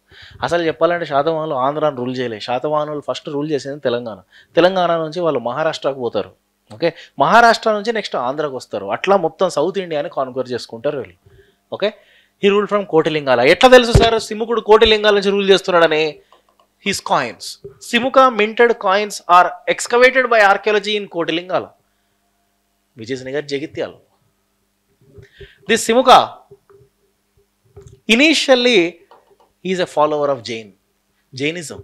అసలు చెప్పాలంటే శాతవాహనులు ఆంధ్రాను రూల్ చేయలేదు. శాతవాహనులు ఫస్ట్ రూల్ చేసేది తెలంగాణ నుంచి వాళ్ళు మహారాష్ట్రకు పోతారు. ఓకే, మహారాష్ట్ర నుంచి నెక్స్ట్ ఆంధ్రాకు వస్తారు. అట్లా మొత్తం సౌత్ ఇండియాని కాన్క్వర్ చేసుకుంటారు వీళ్ళు. Okay, he rule from Kotilingala. ఎట్లా తెలుసు సార్ సిముకుడు కోటిలింగాల నుంచి రూల్ చేస్తున్నాడని? His coins, Simuka minted coins are excavated by archaeology in Kotilingala, which is near Jagtial. This Simuka initially he is a follower of Jainism.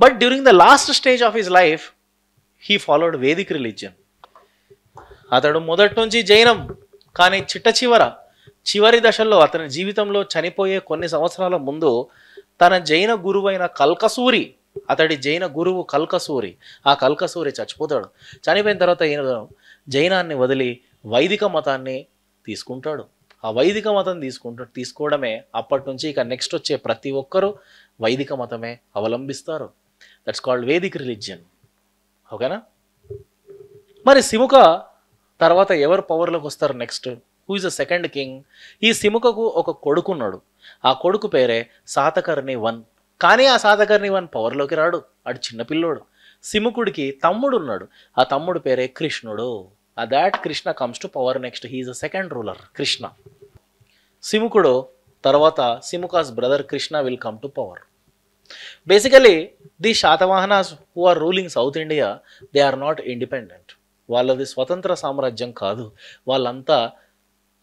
But during the last stage of his life, he followed Vedic religion. అతడు మొదటి నుంచి జైనం, కానీ చివరి దశల్లో అతని జీవితంలో చనిపోయే కొన్ని సంవత్సరాల ముందు తన జైన గురువైన కల్కసూరి, అతడి జైన గురువు కల్కసూరి, ఆ కల్కసూరి చచ్చిపోతాడు. చనిపోయిన తర్వాత ఈయన జైనాన్ని వదిలి వైదిక మతాన్ని తీసుకుంటాడు. ఆ వైదిక మతం తీసుకోవడమే అప్పటి నుంచి ఇక నెక్స్ట్ వచ్చే ప్రతి ఒక్కరూ వైదిక మతమే అవలంబిస్తారు. That's called Vedic religion. ఓకేనా? మరి సిముక తర్వాత ఎవరు పవర్లోకి వస్తారు next? Who is the second king? ఈ సిముకకు ఒక కొడుకున్నాడు. ఆ కొడుకు పేరే శాతకర్ణి 1. కానీ ఆ శాతకర్ణి 1 పవర్లోకి రాడు, అడు చిన్నపిల్లోడు. సిముకుడికి తమ్ముడు ఉన్నాడు. ఆ తమ్ముడు పేరే కృష్ణుడు. that Krishna comes to power next. He is a second ruler, Krishna. Simukudu tarvata Simuka's brother Krishna will come to power. Basically, the Shatavahanas who are ruling South India, they are not independent. వాళ్ళది స్వతంత్ర సామ్రాజ్యం కాదు. వాళ్ళంతా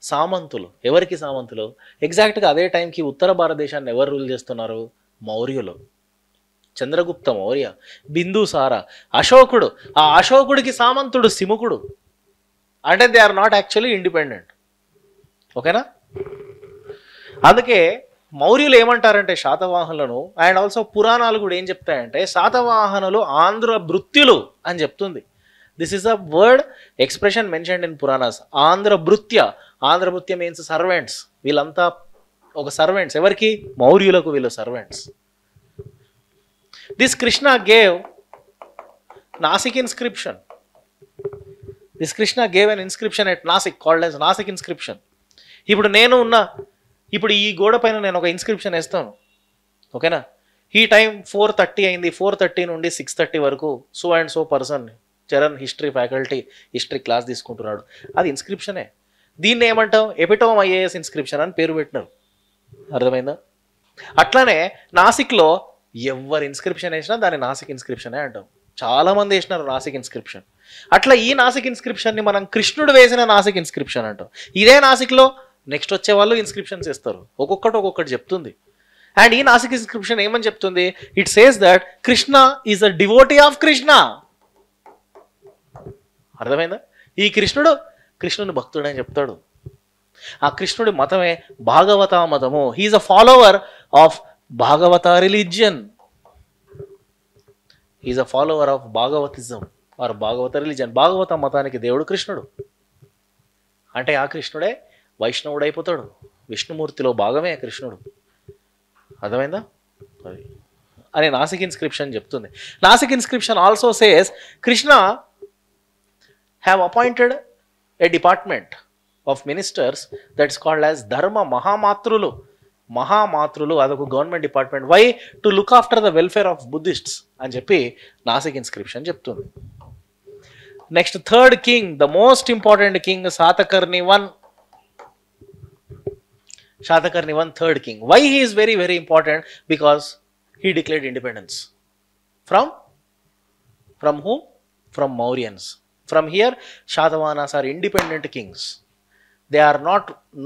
సామంతులు. ఎవరికి సామంతులు? ఎగ్జాక్ట్గా అదే టైంకి ఉత్తర భారతదేశాన్ని ఎవరు రూల్ చేస్తున్నారు? మౌర్యులు. చంద్రగుప్త మౌర్య, బిందుసార, అశోకుడు. ఆ అశోకుడికి సామంతుడు సిముకుడు. అంటే they are not actually independent. ఓకేనా? అందుకే మౌర్యులు ఏమంటారంటే శాతవాహనులను, అండ్ ఆల్సో పురాణాలు కూడా ఏం చెప్తాయంటే శాతవాహనులు ఆంధ్ర భృత్యులు అని చెప్తుంది. This is a word expression mentioned in Puranas. Andhrabhritya. Andhrabhritya means servants. వీళ్ళంతా ఒక సర్వెంట్స్. ఎవరికి? మౌర్యులకు వీళ్ళు servants. This Krishna gave Nasik inscription. This Krishna gave an inscription at Nasik called as Nasik inscription. ఇప్పుడు ఈ గోడ పైన నేను ఒక ఇన్స్క్రిప్షన్ వేస్తాను, ఓకేనా? ఈ టైం 4:30 అయింది. 4:30 నుండి 6:30 వరకు so and so person Charan history faculty history class తీసుకుంటున్నాడు. అది ఇన్స్క్రిప్షనే. దీన్ని ఏమంటాం? ఎపిటోమ్ ఐఏఎస్ ఇన్స్క్రిప్షన్ అని పేరు పెట్టినారు. అర్థమైందా? అట్లానే నాసిక్లో ఎవరు ఇన్స్క్రిప్షన్ వేసినా దాన్ని నాసిక్ ఇన్స్క్రిప్షనే అంటాం. చాలామంది వేసినారు నాసిక్ ఇన్స్క్రిప్షన్. అట్లా ఈ నాసిక్ ఇన్స్క్రిప్షన్ని మనం కృష్ణుడు వేసిన నాసిక్ ఇన్స్క్రిప్షన్ అంటాం. ఇదే నాసిక్లో నెక్స్ట్ వచ్చే వాళ్ళు ఇన్స్క్రిప్షన్స్ ఇస్తారు. ఒక్కొక్కటి చెప్తుంది. అండ్ ఈ నాసిక్ ఇన్స్క్రిప్షన్ ఏమని చెప్తుంది? It says that Krishna is a devotee of Krishna. అర్థమైందా? ఈ కృష్ణుని భక్తుడు అని చెప్తాడు. ఆ కృష్ణుడి మతమే భాగవత మతము. He is a follower of Bhagavata religion. Is a follower of Bhagavatism or Bhagavata religion. Bhagavata మతానికి దేవుడు కృష్ణుడు. అంటే ఆ కృష్ణుడే వైష్ణవుడు అయిపోతాడు. విష్ణుమూర్తిలో భాగమే కృష్ణుడు. అర్థమైందా? అది అని నాసిక్ ఇన్స్క్రిప్షన్ చెప్తుంది. Nasik inscription also says Krishna have appointed a department of ministers that is called as Dharma మహామాతృలు. అదొక government department. Why? To look after the welfare of Buddhists అని చెప్పి నాసిక్ ఇన్స్క్రిప్షన్ చెప్తుంది. Next third king, the most important king, Satakarni one. Shatakarni I, third king. Why he is very, very important? Because he declared independence. From whom? From Mauryans. From here, Shatavahanas are independent kings. They are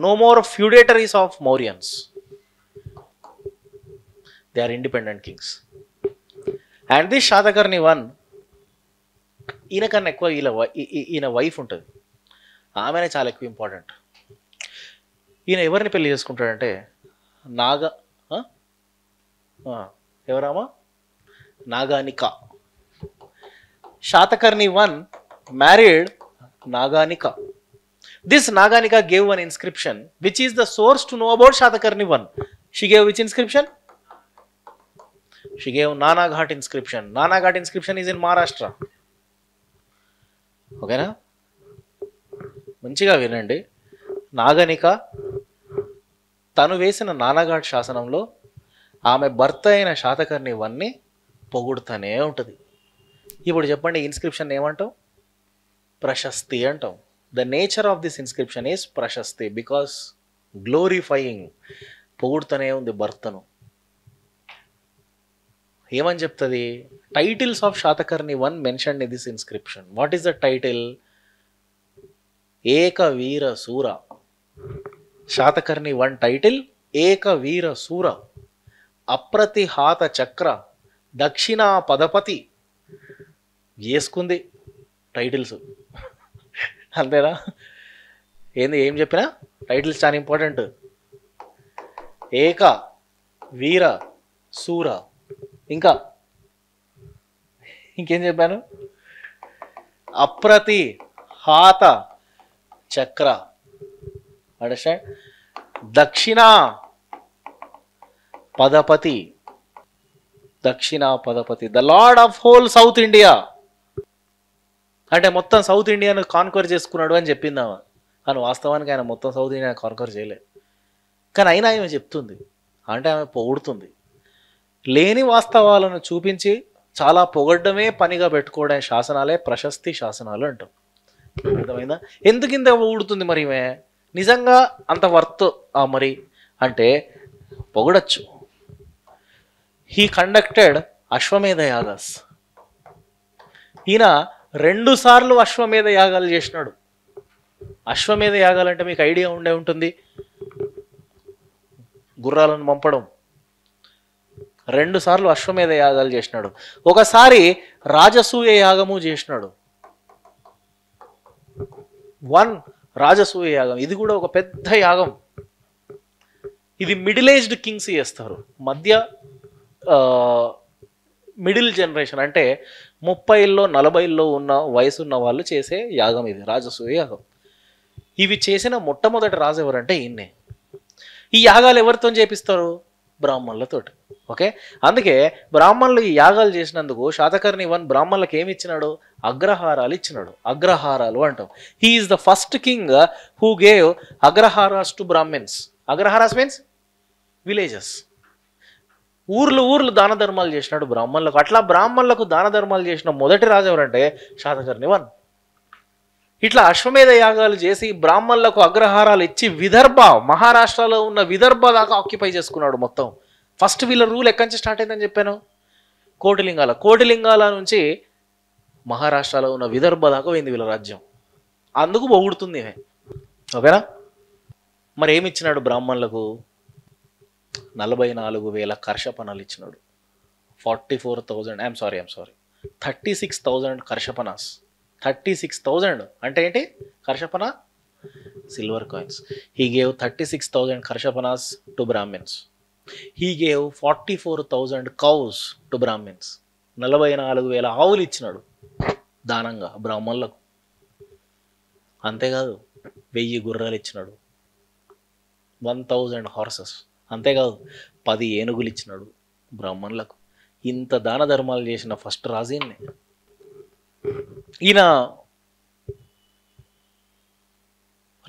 no more feudatories of Mauryans. They are independent kings. And this Shatakarni I, ఈయనకన్నా ఎక్కువ ఈయన wife ఉంటుంది. ఆమెనే చాలా ఎక్కువ important. ఈయన ఎవరిని పెళ్లి చేసుకుంటాడంటే ఎవరామా? Naganika. Shatakarni I married Naganika. This Naganika gave one inscription which is the source to know about Shatakarni I. She gave which inscription? She gave Nanaghat inscription. Nanaghat inscription is in Maharashtra. ఓకేనా? మంచిగా వినండి. నాగనిక తను వేసిన నానాఘాట్ శాసనంలో ఆమె భర్త అయిన శాతకర్ణి వన్ని పొగుడుతూనే ఉంటుంది. ఇప్పుడు చెప్పండి, ఇన్స్క్రిప్షన్ ఏమంటాం? ప్రశస్తి అంటాం. The nature of this inscription is Prashasti, because glorifying. పొగుడుతూనే ఉంది భర్తను. ఏమని చెప్తుంది? Titles of Satakarni one mentioned in this inscription. What is the title? Ekavira Sura. Satakarni one title Ekavira సూర, అప్రతిహాత చక్ర, దక్షిణా పదపతి. వేసుకుంది టైటిల్స్. అంతేనా? ఏం చెప్పినా టైటిల్స్ చాలా ఇంపార్టెంట్. ఏక వీర సూర, ఇంకేం చెప్పాను? Apratihata Chakra. Understand? Dakshina Padapati. The lord of whole south India. అంటే మొత్తం సౌత్ ఇండియాను కాన్కర్ చేసుకున్నాడు అని చెప్పిందామా? కానీ వాస్తవానికి ఆయన మొత్తం సౌత్ ఇండియా కాన్కర్ చేయలేదు. కానీ అయినా ఆమె చెప్తుంది, అంటే ఆమె పొగుడుతుంది. లేని వాస్తవాలను చూపించి చాలా పొగడ్డమే పనిగా పెట్టుకోవడం శాసనాలే ప్రశస్తి శాసనాలు అంటాం. అర్థమైందా? ఎందుకు ఇంత పొగుడుతుంది మరి? ఈమె నిజంగా అంత వర్త్ మరి అంటే పొగడచ్చు. హీ కండక్టెడ్ అశ్వమేధ యాగాస్. ఈయన 2 సార్లు అశ్వమేధ యాగాలు చేసినాడు. అశ్వమేధ యాగాలు అంటే మీకు ఐడియా ఉండే ఉంటుంది, గుర్రాలను పంపడం. 2 సార్లు అశ్వమేధ యాగాలు చేసినాడు. ఒకసారి రాజసూయ యాగము చేసినాడు. 1 రాజసూయ యాగం. ఇది కూడా ఒక పెద్ద యాగం. ఇది మిడిల్ ఏజ్డ్ కింగ్స్ చేస్తారు. మిడిల్ జనరేషన్ అంటే 30లో 40లో ఉన్న వయసు ఉన్న వాళ్ళు చేసే యాగం ఇది, రాజసూయ యాగం. ఇవి చేసిన మొట్టమొదటి రాజు ఎవరంటే ఈయన్నే. ఈ యాగాలు ఎవరితో చేపిస్తారు? బ్రాహ్మణులతోటి. ఓకే, అందుకే బ్రాహ్మణులు ఈ యాగాలు చేసినందుకు శాతకర్ణి బ్రాహ్మణులకు ఏమి ఇచ్చినాడు? అగ్రహారాలు ఇచ్చినాడు. అగ్రహారాలు అంటాం. He is the first king who gave agraharas to Brahmins. Agraharas means villages. ఊర్లు దాన ధర్మాలు చేసినాడు బ్రాహ్మణులకు. అట్లా బ్రాహ్మణులకు దాన ధర్మాలు చేసిన మొదటి రాజు ఎవరంటే శాతకర్ణి ఇట్లా అశ్వమేధ యాగాలు చేసి బ్రాహ్మణులకు అగ్రహారాలు ఇచ్చి విదర్భ, మహారాష్ట్రలో ఉన్న విదర్భ దాకా ఆక్యుపై చేసుకున్నాడు మొత్తం. ఫస్ట్ వీళ్ళ రూల్ ఎక్కడి నుంచి స్టార్ట్ అయిందని చెప్పాను? కోటిలింగాల నుంచి మహారాష్ట్రలో ఉన్న విదర్భ దాకా పోయింది వీళ్ళ రాజ్యం. అందుకు పొగుడుతుంది. ఓకేనా? మరి ఏమి ఇచ్చినాడు బ్రాహ్మణులకు? 44,000 కర్షపణాలు ఇచ్చినాడు. 36,000 కర్షపనాస్. 36,000 అంటే ఏంటి? Karshapana silver coins. He gave 36,000 karshapanas to Brahmins. He gave 44,000 cows to Brahmins. 44,000 ఆవులు ఇచ్చినాడు దానంగా బ్రాహ్మణులకు. అంతేకాదు 1000 గుర్రాలు ఇచ్చినాడు, 1000 హార్సెస్. అంతేకాదు 10 ఏనుగులు ఇచ్చినాడు బ్రాహ్మణులకు. ఇంత దాన ధర్మాలు చేసిన ఫస్ట్ రాజీని. ఈయన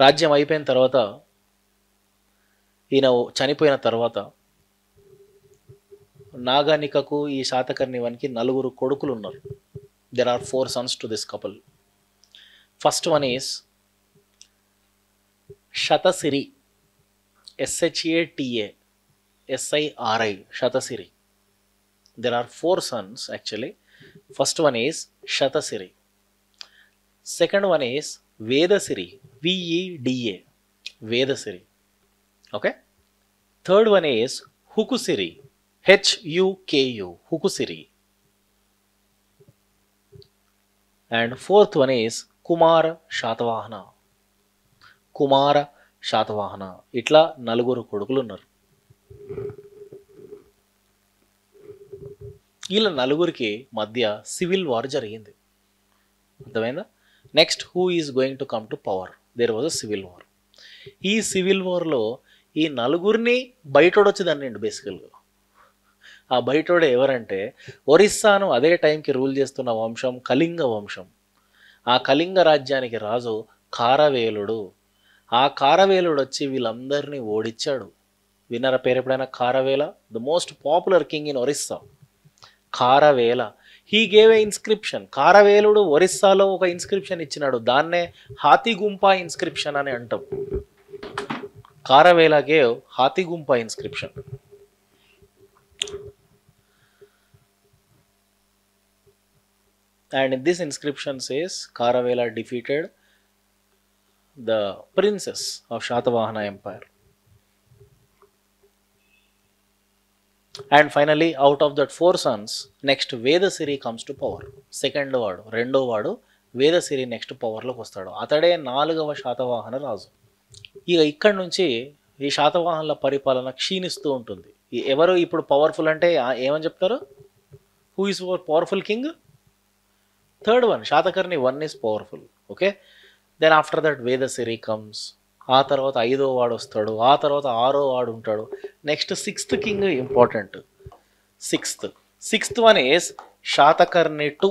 రాజ్యం అయిపోయిన తర్వాత, ఈయన చనిపోయిన తర్వాత నాగానికకు ఈ శాతకర్ణివన్కి 4 కొడుకులు ఉన్నారు. There are 4 sons to this couple. First one is Shatasiri, SHATA SIRI, Shatasiri. There are 4 sons actually. First one is Shatasiri. Second one is Vedasiri, VEDA, Vedasiri. Okay. Third one is Hukusiri, HUKU, Hukusiri. And fourth one is Kumara Shatavahana, Kumara Shatavahana. ఇట్లా 4 కొడుకులు ఉన్నారు. వీళ్ళ 4కి మధ్య civil war జరిగింది. అర్థమైందా? Next who is going to come to power? There was a civil war. ఈ civil వార్లో ఈ 4 బయటోడొచ్చి దాన్ని బేసికల్గా. ఆ బయటోడే ఎవరంటే ఒరిస్సాను అదే టైంకి రూల్ చేస్తున్న వంశం కళింగ వంశం. ఆ కళింగ రాజ్యానికి రాజు ఖారవేలుడు. ఆ ఖారవేలుడు వచ్చి వీళ్ళందరినీ ఓడించాడు. విన్నారా పేరు ఎప్పుడైనా? Kharavela, the most popular king in Orissa. Kharavela. He gave a inscription. ఖారవేలుడు ఒరిస్సాలో ఒక ఇన్స్క్రిప్షన్ ఇచ్చినాడు. దాన్నే హాతిగుంపా ఇన్స్క్రిప్షన్ అని అంటాం. Kharavela gave Hathigumpha inscription. And in this inscription says Kharavela defeated the princess of Shatavahana Empire. And finally, out of that 4 sons, next Vedasiri comes to power. Second వాడు, రెండో వాడు వేదసిరి నెక్స్ట్ పవర్లోకి వస్తాడు. అతడే 4వ శాతవాహన రాజు. ఇక ఇక్కడి నుంచి ఈ శాతవాహనుల పరిపాలన క్షీణిస్తూ ఉంటుంది. ఎవరు ఇప్పుడు పవర్ఫుల్ అంటే ఏమని చెప్తారు? Who is powerful king? Third one, Satakarni 1 is powerful. Okay, then after that Vedasiri comes. ఆ తర్వాత 5వ వాడు వస్తాడు. ఆ తర్వాత 6వ వాడు ఉంటాడు. Next 6th king important. 6th one is Satakarni 2.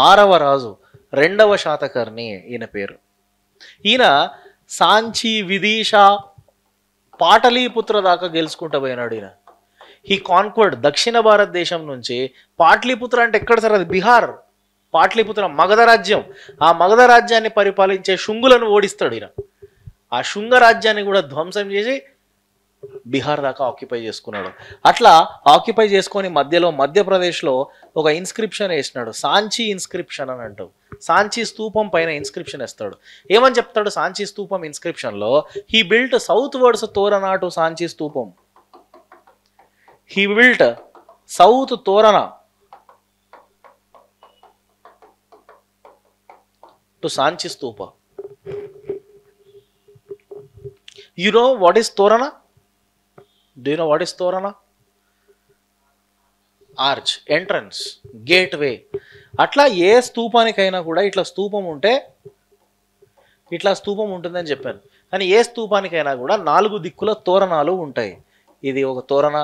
6వ రాజు 2వ శాతకర్ణి ఈయన పేరు. ఈయన సాంచి, విదిష, పాటలీపుత్ర దాకా గెలుచుకుంటూ పోయినాడు ఈయన. హీ కాన్క్వర్డ్ దక్షిణ భారతదేశం నుంచి. పాటలీపుత్ర అంటే ఎక్కడ సార్? అది బీహార్. పాటలీపుత్ర మగధ రాజ్యం. ఆ మగధ రాజ్యాన్ని పరిపాలించే శుంగులను ఓడిస్తాడు ఈయన. ఆ శుంగ రాజ్యాన్ని కూడా ధ్వంసం చేసి బీహార్ దాకా ఆక్యుపై చేసుకున్నాడు. అట్లా ఆక్యుపై చేసుకొని మధ్యలో మధ్యప్రదేశ్లో ఒక ఇన్స్క్రిప్షన్ వేసినాడు. సాంచి ఇన్స్క్రిప్షన్ అని అంటాం. సాంచి స్తూపం పైన ఇన్స్క్రిప్షన్ వేస్తాడు. ఏమని చెప్తాడు సాంచి స్తూపం ఇన్స్క్రిప్షన్లో? He built southwards torana to Sanchi stupam. He built south torana to Sanchi stupa. You know what is torana? Do you know what is torana? Arch, entrance, gateway. అట్లా ఏ స్తూపానికైనా కూడా ఇట్లా స్తూపం ఉంటే ఇట్లా స్తూపం ఉంటుందని చెప్పాను. కానీ ఏ స్తూపానికైనా కూడా 4 దిక్కుల తోరణాలు ఉంటాయి. ఇది ఒక తోరణ,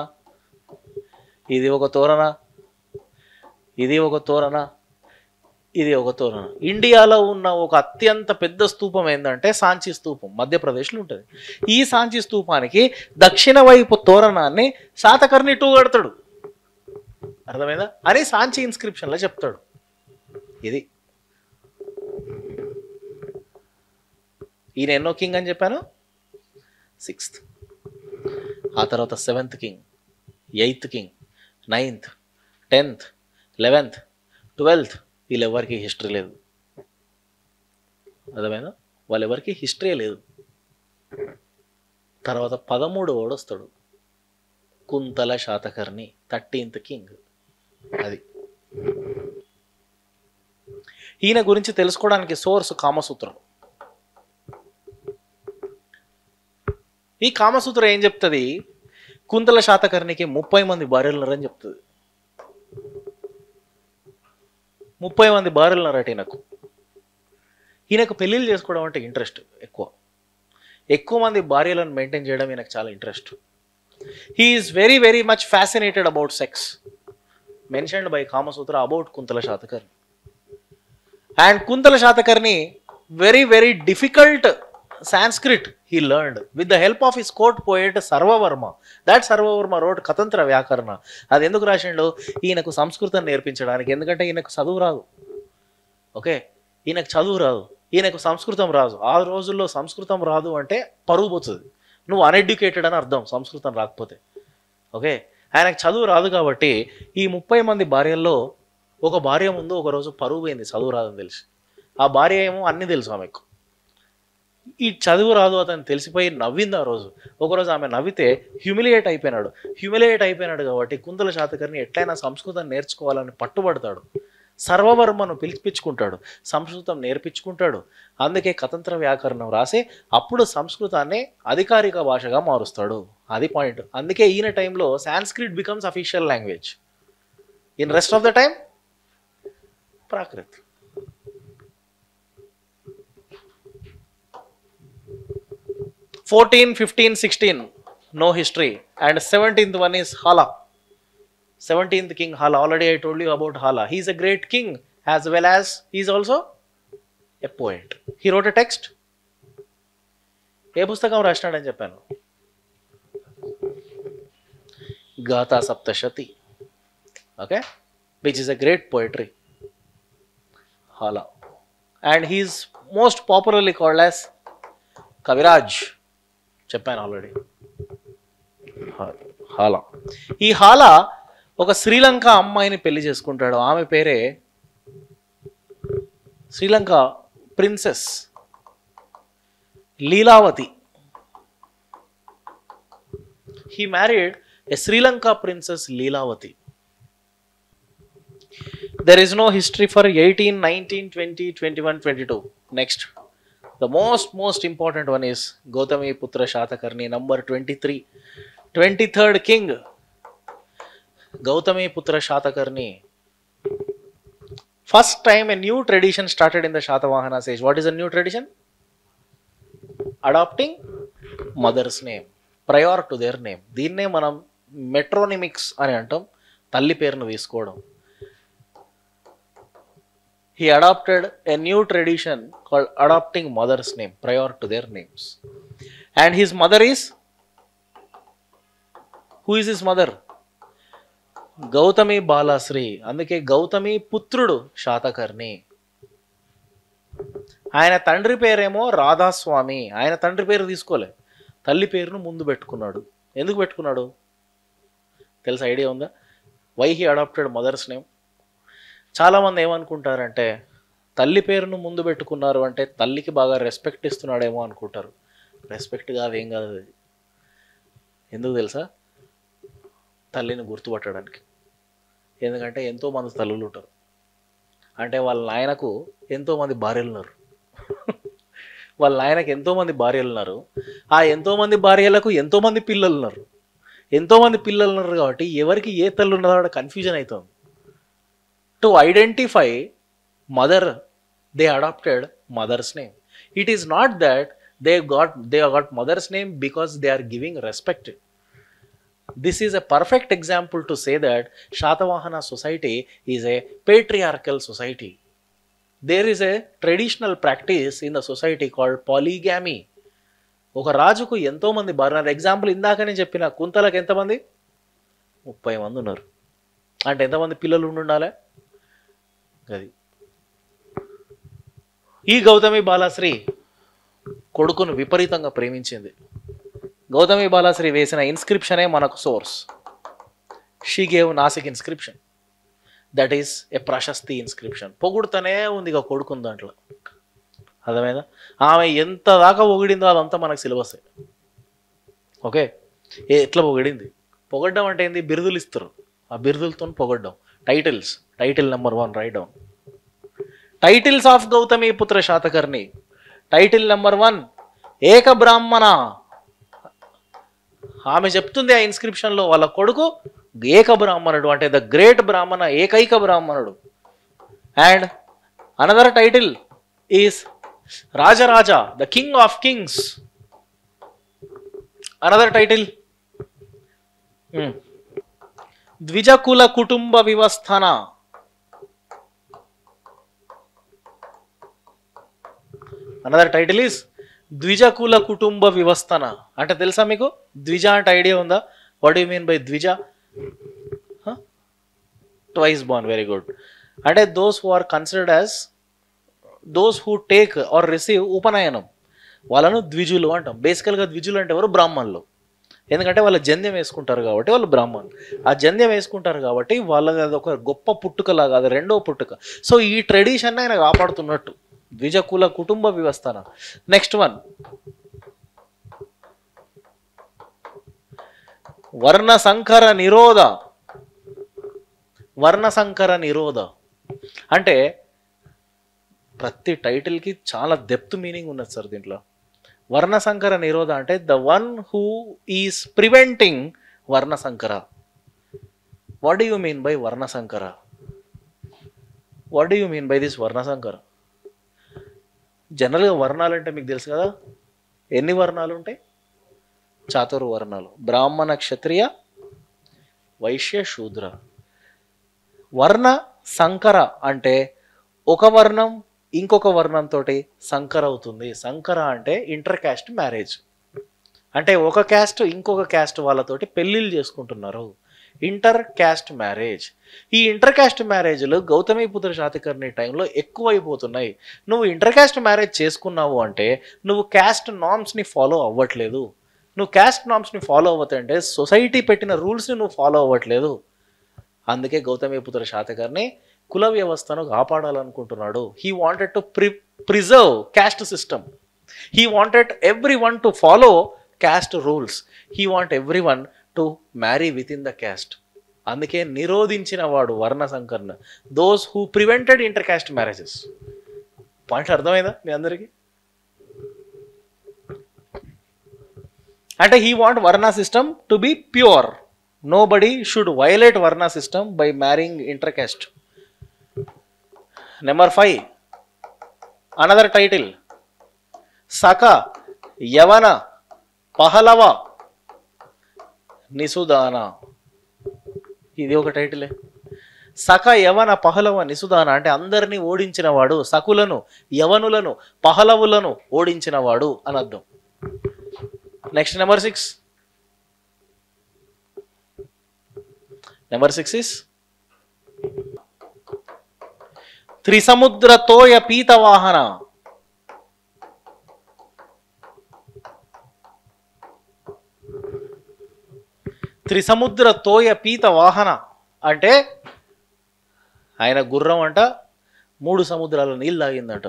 ఇది ఒక తోరణ, ఇది ఒక తోరణ, ఇది ఒక తోరణ. ఇండియాలో ఉన్న ఒక అత్యంత పెద్ద స్తూపం ఏంటంటే సాంచి స్తూపం, మధ్యప్రదేశ్లో ఉంటుంది. ఈ సాంచి స్తూపానికి దక్షిణ వైపు తోరణాన్ని శాతకర్ణి టూ కడతాడు. అర్థమైందా అని సాంచి ఇన్స్క్రిప్షన్లో చెప్తాడు. ఇది ఈయన ఎన్నో కింగ్ అని చెప్పాను? 6th. ఆ తర్వాత 7th king, 8th king, 9th, 10th, 11th, 12th. వీళ్ళెవరికి history లేదు. అర్థమైనా? వాళ్ళెవరికి హిస్టరీ లేదు. తర్వాత 13వ వస్తాడు, కుంతల శాతకర్ణి, 13th కింగ్. అది ఈయన గురించి తెలుసుకోవడానికి సోర్స్ కామసూత్రం. ఈ కామసూత్రం ఏం చెప్తుంది? కుంతల శాతకర్ణికి 30 మంది భార్యలు ఉన్నారని చెప్తుంది. 30 మంది భార్యలు ఉన్నారట ఈయనకు. ఈయనకు పెళ్ళిళ్ళు చేసుకోవడం అంటే ఇంట్రెస్ట్ ఎక్కువ మంది భార్యలను మెయింటైన్ చేయడం ఈయనకు చాలా interest. He is very very much fascinated about sex, mentioned by Kamasutra about Kuntala Satakarni. And Kuntala Satakarni very very difficult Sanskrit he learned with the help of his court poet Sarvavarma. That Sarvavarma wrote Katantra Vyakarna. అది ఎందుకు రాసిండు? ఈయనకు సంస్కృతం నేర్పించడానికి. ఎందుకంటే ఈయనకు చదువు రాదు. ఓకే, ఈయనకు చదువు రాదు, ఈయనకు సంస్కృతం రాదు. ఆ రోజుల్లో సంస్కృతం రాదు అంటే పరువు పోతుంది, నువ్వు అన్ఎడ్యుకేటెడ్ అని అర్థం సంస్కృతం రాకపోతే. ఓకే, ఆయనకు చదువు రాదు కాబట్టి ఈ 30 మంది భార్యల్లో ఒక భార్య ముందు ఒకరోజు పరువు పోయింది, చదువు రాదని తెలిసి. ఆ భార్య ఏమో అన్నీ తెలుసు ఆమెకు, ఈ చదువు రాదు అతను తెలిసిపోయి నవ్వింది. ఆ రోజు ఒకరోజు ఆమె నవ్వితే హ్యూమిలియేట్ అయిపోయినాడు కాబట్టి కుంతల శాతకర్ణి ఎట్లయినా సంస్కృతం నేర్చుకోవాలని పట్టుబడతాడు. సర్వవర్మను పిలిపించుకుంటాడు, సంస్కృతం నేర్పించుకుంటాడు. అందుకే కతంత్ర వ్యాకరణం రాసి అప్పుడు సంస్కృతాన్ని అధికారిక భాషగా మారుస్తాడు. అది పాయింట్. అందుకే ఈయన టైంలో Sanskrit becomes official language. In rest of the time Prakrit. (14, 15, 16) no history, and 17th one is Hala. 17th king Hala. Already I told you about Hala. He is a great king as well as he is also a poet. He wrote a text. ఏ పుస్తకం రాసినాడని చెప్పాను? Gatha Saptashati. Okay, which is a great poetry. Hala. And he is most popularly called as Kaviraj. చెప్పాను already. Hala. ఈ హాలా ఒక శ్రీలంక అమ్మాయిని పెళ్లి చేసుకుంటాడు. ఆమె పేరే Sri Lanka princess Lilavati. He married a Sri Lanka princess Lilavati. There is no history for 18, 19, 20, 21, 22. Next. The most important one is Gautami Putra Shatakarni, number 23. 23rd king, Gautami Putra Shatakarni. First time a new tradition started in the Shatavahana age. What is a new tradition? Adopting mother's name prior to their name. దీన్నే మనం మెట్రోనిమిక్స్ అని అంటాం, తల్లి పేరును తీసుకోవడం. He adopted a new tradition called adopting mother's name prior to their names. And his mother is, who is his mother? Gautami Balasri. అందుకే గౌతమి పుత్రుడు శాతకర్ణి. ఆయన తండ్రి పేరేమో రాధాస్వామి. ఆయన తండ్రి పేరు తీసుకోలే, తల్లి పేరును ముందు పెట్టుకున్నాడు. ఎందుకు పెట్టుకున్నాడు తెలుసా? ఐడియా ఉందా? Why he adopted mother's name? చాలామంది ఏమనుకుంటారంటే తల్లి పేరును ముందు పెట్టుకున్నారు అంటే తల్లికి బాగా రెస్పెక్ట్ ఇస్తున్నాడేమో అనుకుంటారు. రెస్పెక్ట్ కాదు, ఏం కాదు అది. ఎందుకు తెలుసా? తల్లిని గుర్తుపట్టడానికి. ఎందుకంటే ఎంతోమంది తల్లులు ఉంటారు. అంటే వాళ్ళ నాయనకు ఎంతోమంది భార్యలు ఉన్నారు. వాళ్ళ నాయనకు ఎంతోమంది భార్యలు ఉన్నారు. ఆ ఎంతోమంది భార్యలకు ఎంతోమంది పిల్లలు ఉన్నారు. ఎంతోమంది పిల్లలు ఉన్నారు కాబట్టి ఎవరికి ఏ తల్లి ఉన్నదో కూడా కన్ఫ్యూజన్ అవుతుంది. To identify mother they adopted mother's name. It is not that they got mother's name because they are giving respect. This is a perfect example to say that Shatavahana society is a patriarchal society. There is a traditional practice in the society called polygamy. ఒక రాజుకు ఎంతోమంది భార్యలు. Example ఇందాకనే చెప్పిన కుంతలకు ఎంతమంది? 30 మంది ఉన్నారు. అంటే ఎంతమంది పిల్లలు ఉండాలి? అది ఈ గౌతమి బాలశ్రీ కొడుకును విపరీతంగా ప్రేమించింది. గౌతమి బాలశ్రీ వేసిన ఇన్స్క్రిప్షనే మనకు source. She gave Nasik inscription, that is a prashasti inscription. పొగుడుతూనే ఉంది ఇక కొడుకుని దాంట్లో, అర్థమైందా? ఆమె ఎంత దాకా పొగిడిందో అదంతా మనకు సిలబస్. ఓకే, ఎట్లా పొగిడింది? పొగడ్డం అంటే ఏంది? బిరుదులు ఇస్తారు, ఆ బిరుదులతో పొగడ్డం. Titles, title number 1 right down. Titles of Gautami putra Satakarni. Title number 1 ఏక బ్రాహ్మణ. ఆమె చెప్తుంది ఆ ఇన్స్క్రిప్షన్లో వాళ్ళ కొడుకు ఏక బ్రాహ్మణుడు, అంటే ద గ్రేట్ బ్రాహ్మణ, ఏకైక బ్రాహ్మణుడు. And another title is Rajaraja, the king of kings. Another title Dvijakula Kutumba Vivasthana. Another title is Dvijakula Kutumba Vivasthana. అంటే తెలుసా మీకు ద్విజ అంటే ఐడియా ఉందా? What you mean by dvija? Twice born, very good. అంటే those who are considered as those who take or receive upanayanam, వాళ్ళను ద్విజులు అంటాం. బేసికల్గా ద్విజులు అంటే ఎవరు? బ్రాహ్మణులు. ఎందుకంటే వాళ్ళు జంధ్యం వేసుకుంటారు కాబట్టి వాళ్ళు బ్రాహ్మణులు. ఆ జంధ్యం వేసుకుంటారు కాబట్టి వాళ్ళది అది ఒక గొప్ప పుట్టుకలాగా, అది రెండో పుట్టుక. సో ఈ ట్రెడిషన్ ఆయన కాపాడుతున్నట్టు ద్విజకుల కుటుంబ వ్యవస్థన. నెక్స్ట్ వన్ వర్ణ సంకర నిరోధ. వర్ణ సంకర నిరోధ అంటే ప్రతి టైటిల్కి చాలా డెప్త్ మీనింగ్ ఉన్నది సార్ దీంట్లో. వర్ణ సంకర నిరోధ అంటే the one who is preventing వర్ణ సంకర. What do you mean by వర్ణ సంకర? What do you mean by this వర్ణ సంకర? జనరల్గా వర్ణాలు అంటే మీకు తెలుసు కదా, ఎన్ని వర్ణాలు ఉంటాయి? చాతుర్వర్ణాలు: బ్రాహ్మణ, క్షత్రియ, వైశ్య, శూద్ర. వర్ణ సంకర అంటే ఒక వర్ణం ఇంకొక వర్ణంతో సంకర అవుతుంది. సంకర అంటే ఇంటర్ క్యాస్ట్ మ్యారేజ్, అంటే ఒక క్యాస్ట్ ఇంకొక క్యాస్ట్ వాళ్ళతోటి పెళ్ళిళ్ళు చేసుకుంటున్నారు. Inter caste marriage. ఈ ఇంటర్ క్యాస్ట్ మ్యారేజ్లు గౌతమిపుత్ర శాతకర్ణి టైంలో ఎక్కువైపోతున్నాయి. నువ్వు ఇంటర్ క్యాస్ట్ మ్యారేజ్ చేసుకున్నావు అంటే నువ్వు క్యాస్ట్ నార్మ్స్ని ఫాలో అవ్వట్లేదు. నువ్వు క్యాస్ట్ నార్మ్స్ని ఫాలో అవ్వతంటే సొసైటీ పెట్టిన రూల్స్ని నువ్వు ఫాలో అవ్వట్లేదు. అందుకే గౌతమిపుత్ర శాతకర్ణి కుల వ్యవస్థను కాపాడాలనుకుంటున్నాడు. He wanted to preserve caste system. He wanted every one to follow caste rules. He want every one to marry within the caste. అందుకే నిరోధించిన వాడు వర్ణ సంకరణ, those who prevented inter caste marriages. Point అర్థమైందా మీ అందరికీ? అంటే he want varna system to be pure. Nobody should violate varna system by marrying inter caste. Number 5 another title Saka, Yavana, Pahlava, నిసుదాన. ఇది ఒక టైటిలే. సక, యవన, పహలవ, నిసుదాన అంటే అందరినీ ఓడించిన వాడు, సకులను, యవనులను, పహలవులను ఓడించిన వాడు అని అర్థం. Next number 6. Number 6 is Trisamudra Toya Pitavahana. Trisamudra Toya Pita Vahana అంటే ఆయన గుర్రం అంట 3 సముద్రాల నీళ్ళు తాగిందంట.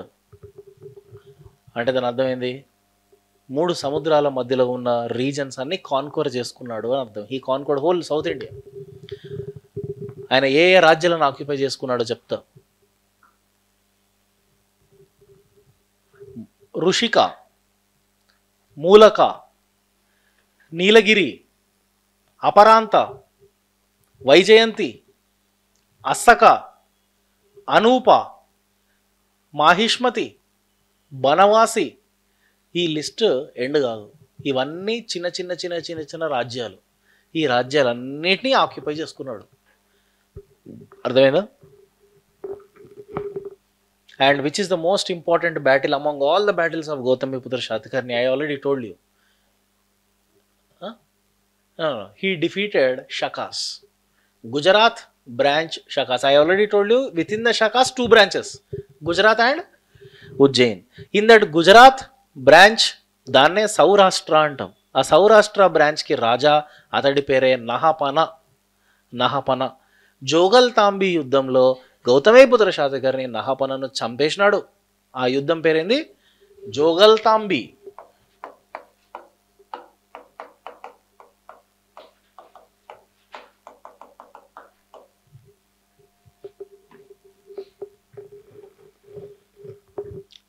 అంటే దాని అర్థమైంది 3 సముద్రాల మధ్యలో ఉన్న రీజన్స్ అన్ని కాన్కోర్ చేసుకున్నాడు అని అర్థం. He conquered whole south India. ఆయన ఏ ఏ రాజ్యాలను ఆక్యుపై చేసుకున్నాడో చెప్తా. ఋషిక, మూలక, నీలగిరి, అపరాంత, వైజయంతి, అస్సక, అనూప, మాహిష్మతి, బనవాసి. ఈ లిస్ట్ ఎండ్ కాదు. ఇవన్నీ చిన్న చిన్న చిన్న చిన్న చిన్న రాజ్యాలు. ఈ రాజ్యాలన్నిటినీ ఆక్యుపై చేసుకున్నాడు. అర్థమైందా? And which is the most important battle among all the battles of Gautamiputra Satakarni? I already told you. He defeated Shakas. Gujarat branch Shakas. I already told you within the Shakas 2 branches, Gujarat and Ujjain. In that Gujarat branch దాన్నే సౌరాష్ట్ర అంటాం. ఆ సౌరాష్ట్ర బ్రాంచ్కి రాజా అతడి పేరే నహపన. జోగల్ తాంబి యుద్ధంలో గౌతమిపుత్ర శాతకర్ణి నహపనను చంపేసినాడు. ఆ యుద్ధం పేరేంది? జోగల్ తాంబి.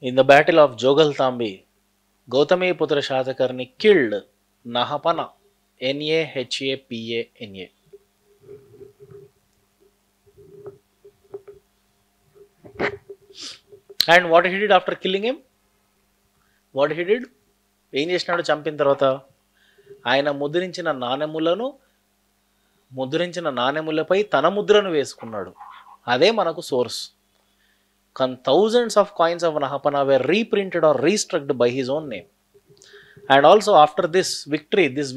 In the battle of Jogal Tambi, Gautamiputra Shatakarni killed Nahapana, Nahapana. And what he did after killing him? What he did? ఏం చేసినాడు చంపిన తర్వాత? ఆయన ముద్రించిన నాణెములపై తన ముద్రను వేసుకున్నాడు. అదే మనకు source. Thousands of coins of Nahapana were reprinted or restruck by his own name. And also after this victory is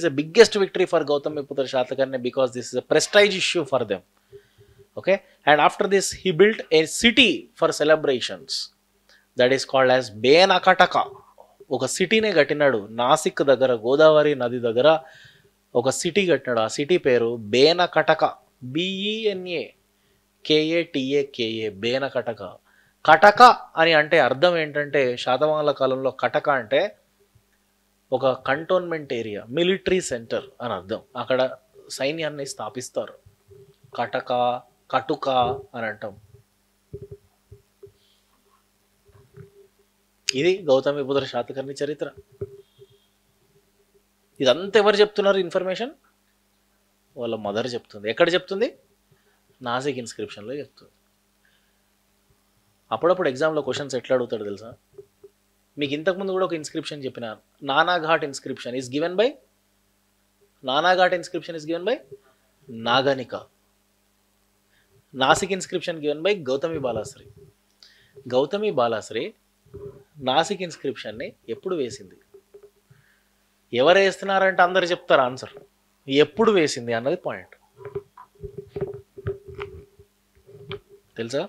the biggest victory for Gautamiputra Shatakarni because this is a prestige issue for them. Okay? And after this he built a city for celebrations that is called as Benakataka. ఒక సిటీనే కట్టినాడు. నాసిక్ దగ్గర గోదావరి నది దగ్గర ఒక city కట్టినాడు. ఆ city పేరు బేనకటక. BENA KATAKA, బేనకటక. కటక అని అంటే అర్థం ఏంటంటే, శాతవాహనుల కాలంలో కటక అంటే ఒక కంటోన్మెంట్ ఏరియా, మిలిటరీ సెంటర్ అని అర్థం. అక్కడ సైన్యాన్ని స్థాపిస్తారు. కటుక అని అంటాం. ఇది గౌతమిపుత్ర శాతకర్ణి చరిత్ర. ఇదంతా ఎవరు చెప్తున్నారు ఇన్ఫర్మేషన్? వాళ్ళ మదర్ చెప్తుంది. ఎక్కడ చెప్తుంది? నాసిక్ ఇన్స్క్రిప్షన్లో చెప్తుంది. అప్పుడప్పుడు ఎగ్జామ్లో క్వశ్చన్స్ ఎట్లా అడుగుతాడు తెలుసా? మీకు ఇంతకుముందు కూడా ఒక ఇన్స్క్రిప్షన్ చెప్పిన, Naneghat inscription is given by Naganika. Nasik inscription given by Gautami Balashri Nasik ఇన్స్క్రిప్షన్ని ఎప్పుడు వేసింది? ఎవరు వేస్తున్నారంటే అందరు చెప్తారు ఆన్సర్. ఎప్పుడు వేసింది అన్నది పాయింట్. తెలుసా?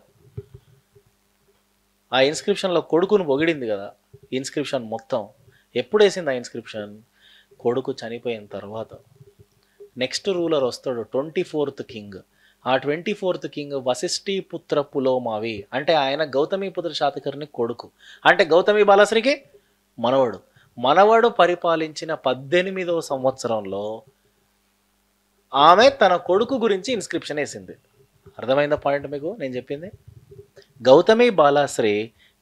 ఆ ఇన్స్క్రిప్షన్లో కొడుకును పొగిడింది కదా. ఇన్స్క్రిప్షన్ మొత్తం ఎప్పుడు వేసింది? ఆ ఇన్స్క్రిప్షన్ కొడుకు చనిపోయిన తర్వాత. నెక్స్ట్ రూలర్ వస్తాడు 24th కింగ్. ఆ 24th కింగ్ వశిష్ఠిపుత్ర పులోమావి. అంటే ఆయన గౌతమిపుత్ర శాతకర్ణి కొడుకు. అంటే గౌతమి బాలశ్రీకి మనవడు పరిపాలించిన 18వ సంవత్సరంలో ఆమె తన కొడుకు గురించి ఇన్స్క్రిప్షన్ వేసింది. అర్థమైందా పాయింట్ మీకు నేను చెప్పింది? Gautami Balashri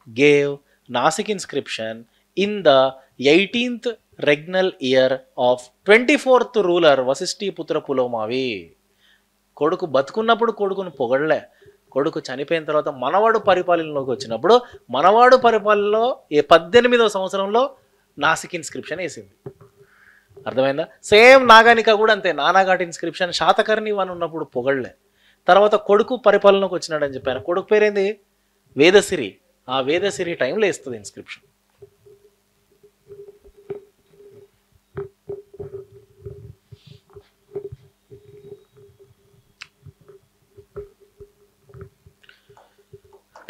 gave Nasik inscription in the 18th regnal year of 24th ruler Vasishthiputra Pulomavi. కొడుకు బతుకున్నప్పుడు కొడుకును పొగడలే. కొడుకు చనిపోయిన తర్వాత మనవాడు పరిపాలనలోకి వచ్చినప్పుడు మనవాడు పరిపాలనలో 18వ సంవత్సరంలో నాసిక్ ఇన్స్క్రిప్షన్ వేసింది. అర్థమైందా? సేమ్ నాగానిక కూడా అంతే. నానాఘాట్ ఇన్స్క్రిప్షన్ శాతకర్ణి వన్ ఉన్నప్పుడు పొగడలే. తర్వాత కొడుకు పరిపాలనకు వచ్చినాడని చెప్పాను. కొడుకు పేరేంది? వేదసిరి. ఆ వేదసిరి టైంలో ఇస్తుంది inscription.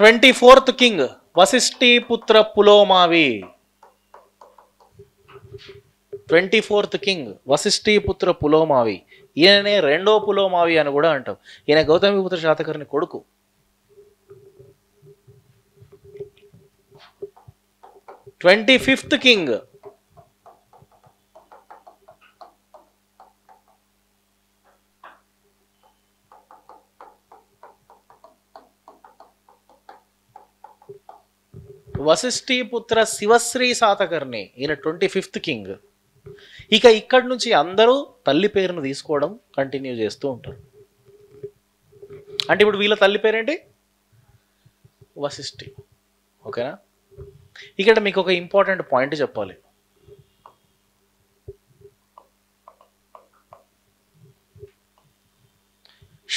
Twenty fourth king Vasishthiputra Pulomavi. 24th king Vasishthiputra Pulomavi. ఈయననే రెండో పులోమావి అని కూడా అంటాం. ఈయన గౌతమిపుత్ర శాతకర్ణి కొడుకు. 25th king Vasishthiputra Sivasri Satakarni. ఈయన 25th కింగ్. ఇక ఇక్కడి నుంచి అందరూ తల్లి పేరును తీసుకోవడం కంటిన్యూ చేస్తూ ఉంటారు. అంటే ఇప్పుడు వీళ్ళ తల్లి పేరేంటి? వశిష్ఠి. ఓకేనా? ఇక్కడ మీకు ఒక ఇంపార్టెంట్ పాయింట్ చెప్పాలి.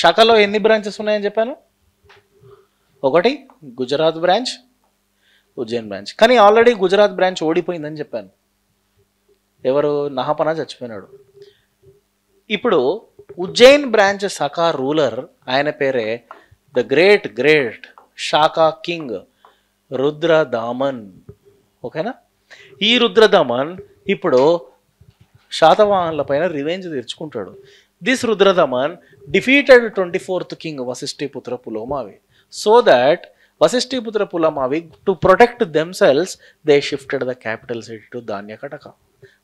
శకలో ఎన్ని బ్రాంచెస్ ఉన్నాయని చెప్పాను? ఒకటి గుజరాత్ బ్రాంచ్, ఉజ్జయిన్ బ్రాంచ్. కానీ ఆల్రెడీ గుజరాత్ బ్రాంచ్ ఓడిపోయిందని చెప్పాను. ఎవరు? నహపన చచ్చిపోయినాడు. ఇప్పుడు ఉజ్జయిన్ బ్రాంచ్ సకా రూలర్, ఆయన పేరే the great great Shaka king Rudradaman. ఓకేనా? ఈ రుద్రదామన్ ఇప్పుడు శాతవాహనుల పైన రివెంజ్ తీర్చుకుంటాడు. This Rudradaman defeated 24th king Vasishthiputra Pulomavi. So that Vasishthiputra Pulomavi to protect themselves they shifted the capital city to Dhanyakataka.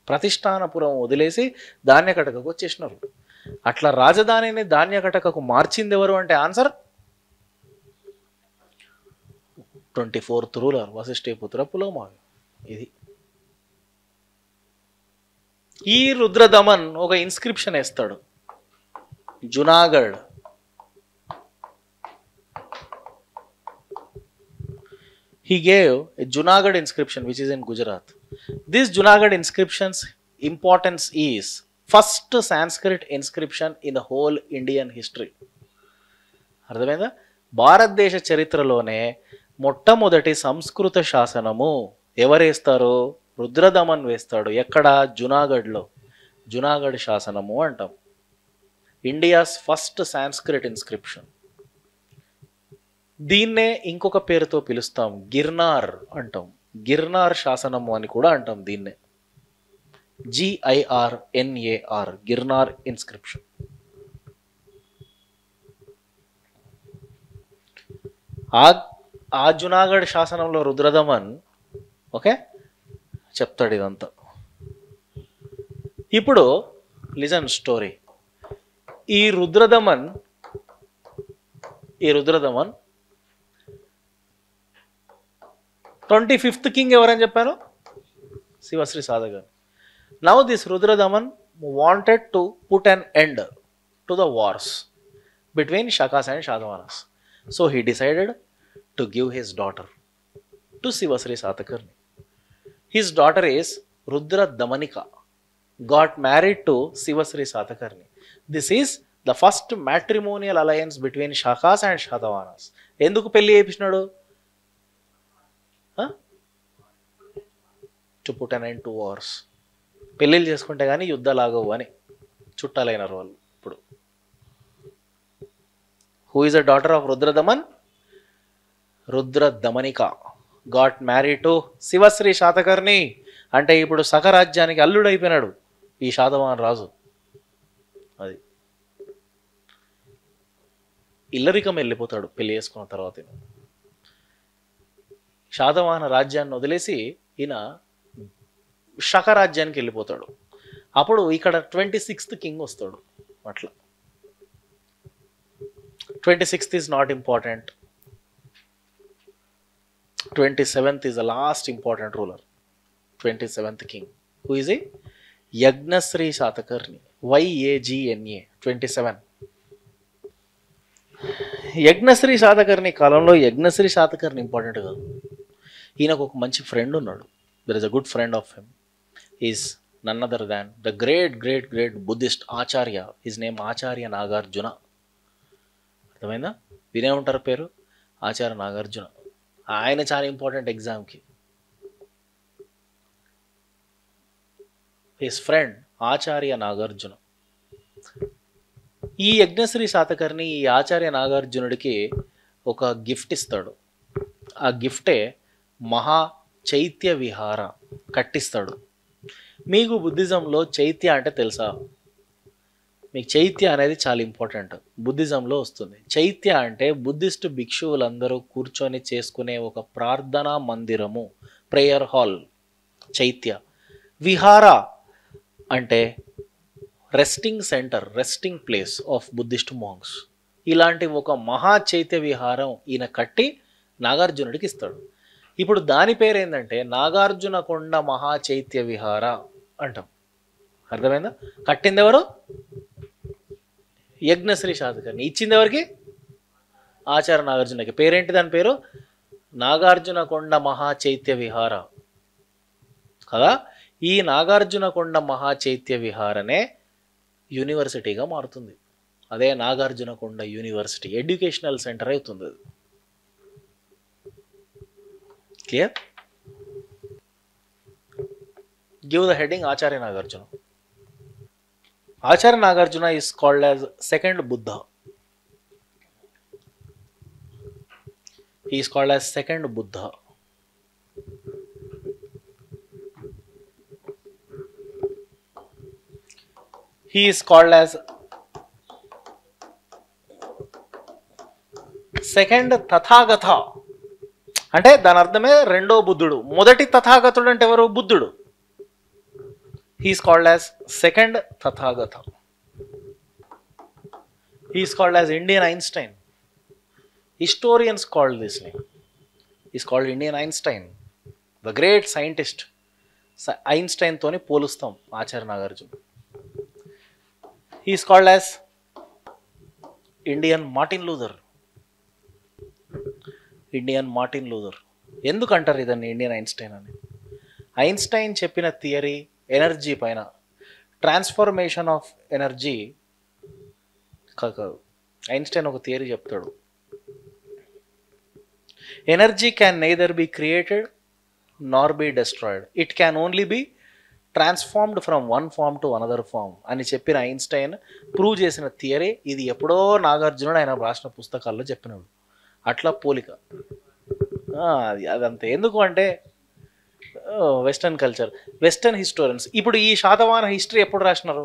Pratishthanapuram వదిలేసి ధాన్యకటకకు వచ్చేసినారు. అట్లా రాజధానిని ధాన్యకటకకు మార్చింది ఎవరు అంటే answer 24th ruler Vasishthiputra Pulomavi. ఇది ఈ రుద్రదమన్ ఒక ఇన్స్క్రిప్షన్ వేస్తాడు. Junagadh, he gave a Junagadh inscription which is in Gujarat. This Junagadh inscription's importance is first Sanskrit inscription in the whole Indian history. అర్థమైందా? భారతదేశ చరిత్రలోనే మొట్టమొదటి సంస్కృత శాసనము ఎవరు వేస్తారు? రుద్రదమన్ వేస్తాడు. ఎక్కడ? జునాగఢ్లో. జునాగఢ్ శాసనము అంటాం. India's first Sanskrit inscription. దీన్నే ఇంకొక పేరుతో పిలుస్తాం, గిర్నార్ అంటాం. గిర్నార్ శాసనము అని కూడా అంటాం దీన్నే. GIRNAR, Girnar inscription. ఆ జునాగఢ్ శాసనంలో రుద్రదమన్ ఓకే చెప్తాడు ఇదంతా. ఇప్పుడు లిజన్ స్టోరీ. ఈ రుద్రదమన్ 25th king ఎవరని చెప్పాను? Shivashri Satakarni. Now this Rudradaman wanted to put an end to the wars between Sakas and Satavahanas. So he decided to give his daughter to Shivashri Satakarni. His daughter is Rudradamanika, got married to Sivasri Satakarni. This is the first matrimonial alliance between Shakas and Shatavahanas. ఎందుకు పెళ్లి చేయించినాడు? To put an end to wars. పెళ్ళిళ్ళు చేసుకుంటే కానీ యుద్ధాలు ఆగవు అని చుట్టాలైనారు వాళ్ళు. ఇప్పుడు who is the daughter of Rudradaman? Rudradamanika got married to Shivashri Satakarni. అంటే ఇప్పుడు సకరాజ్యానికి అల్లుడైపోయినాడు ఈ శాతవాహన రాజు. అది ఇల్లరికం వెళ్ళిపోతాడు పెళ్లి చేసుకున్న తర్వాత. శాతవాహన రాజ్యాన్ని వదిలేసి ఈయన శకరాజ్యానికి వెళ్ళిపోతాడు. అప్పుడు ఇక్కడ 26th king వస్తాడు. అట్లా 26th is not important. 27th is the last important ruler. 27th king. Who is he? Yajnashri Satakarni. YAGNA 27. Yajnashri Satakarni కాలంలో యజ్ఞశ్రీ శాతకర్ణి ఇంపార్టెంట్ కాదు. ఈయనకు ఒక మంచి ఫ్రెండ్ ఉన్నాడు. There is a good friend of him. Is none other than the great great great Buddhist Acharya. His name Acharya Nagarjuna. అర్థమైందా? వినే ఉంటారు పేరు ఆచార్య నాగార్జున. ఆయన చాలా ఇంపార్టెంట్ ఎగ్జామ్కి. His friend Acharya Nagarjuna. ఈ యజ్ఞశ్రీ శాతకర్ణి ఈ ఆచార్య నాగార్జునుడికి ఒక గిఫ్ట్ ఇస్తాడు. ఆ గిఫ్టే మహా చైత్య విహార కట్టిస్తాడు. మీకు బుద్ధిజంలో చైత్య అంటే తెలుసా? మీకు చైత్య అనేది చాలా ఇంపార్టెంట్. బుద్ధిజంలో వస్తుంది. చైత్య అంటే బుద్ధిస్ట్ భిక్షువులందరూ కూర్చొని చేసుకునే ఒక ప్రార్థనా మందిరము, ప్రేయర్ హాల్ చైత్య. విహార అంటే resting centre, resting place of Buddhist monks. ఇలాంటి ఒక మహా చైత్య విహారం ఈయన కట్టి నాగార్జునుడికి ఇస్తాడు. ఇప్పుడు దాని పేరు ఏంటంటే నాగార్జున కొండ మహా చైత్య విహార అంటాం. అర్థమైందా? కట్టింది ఎవరు? యజ్ఞశ్రీ శాతకర్ణి. ఇచ్చింది ఎవరికి? ఆచార్య నాగార్జునకి. పేరేంటి దాని పేరు? నాగార్జునకొండ మహాచైత్య విహార కదా. ఈ నాగార్జునకొండ మహాచైత్య విహారనే యూనివర్సిటీగా మారుతుంది. అదే నాగార్జునకొండ యూనివర్సిటీ ఎడ్యుకేషనల్ సెంటర్ అవుతుంది. అది clear? Give the heading Acharya Nagarjuna. Acharya Nagarjuna is called as second Buddha. He is called as second Buddha. He is called as second Tathagata. అంటే దాని అర్థమే రెండో బుద్ధుడు. మొదటి తథాగతుడు అంటే ఎవరు? బుద్ధుడు. He is called as second Tathagata. He is called as Indian Einstein. Historians called this name. He's called Indian Einstein, the great scientist. Einstein తోని పోలుస్తాం Acharya Nagarjuna. He is called as Indian Martin Luther. Indian Martin Luther. ఎందుకు అంటారు ఇదని Indian Einstein అని? Einstein చెప్పిన theory energy పైన, transformation of energy కాదు. Einstein ఒక theory చెప్తాడు. Energy can neither be created nor be destroyed. It can only be transformed from one form to another form అని చెప్పిన ఐన్స్టైన్ ప్రూవ్ చేసిన theory ఇది. ఎప్పుడో నాగార్జునుడు ఆయన రాసిన పుస్తకాల్లో చెప్పినాడు. అట్లా పోలిక. అదంతే. ఎందుకు అంటే వెస్టర్న్ కల్చర్, వెస్టర్న్ హిస్టోరియన్స్. ఇప్పుడు ఈ శాతవాహన హిస్టరీ ఎప్పుడు రాసినారు?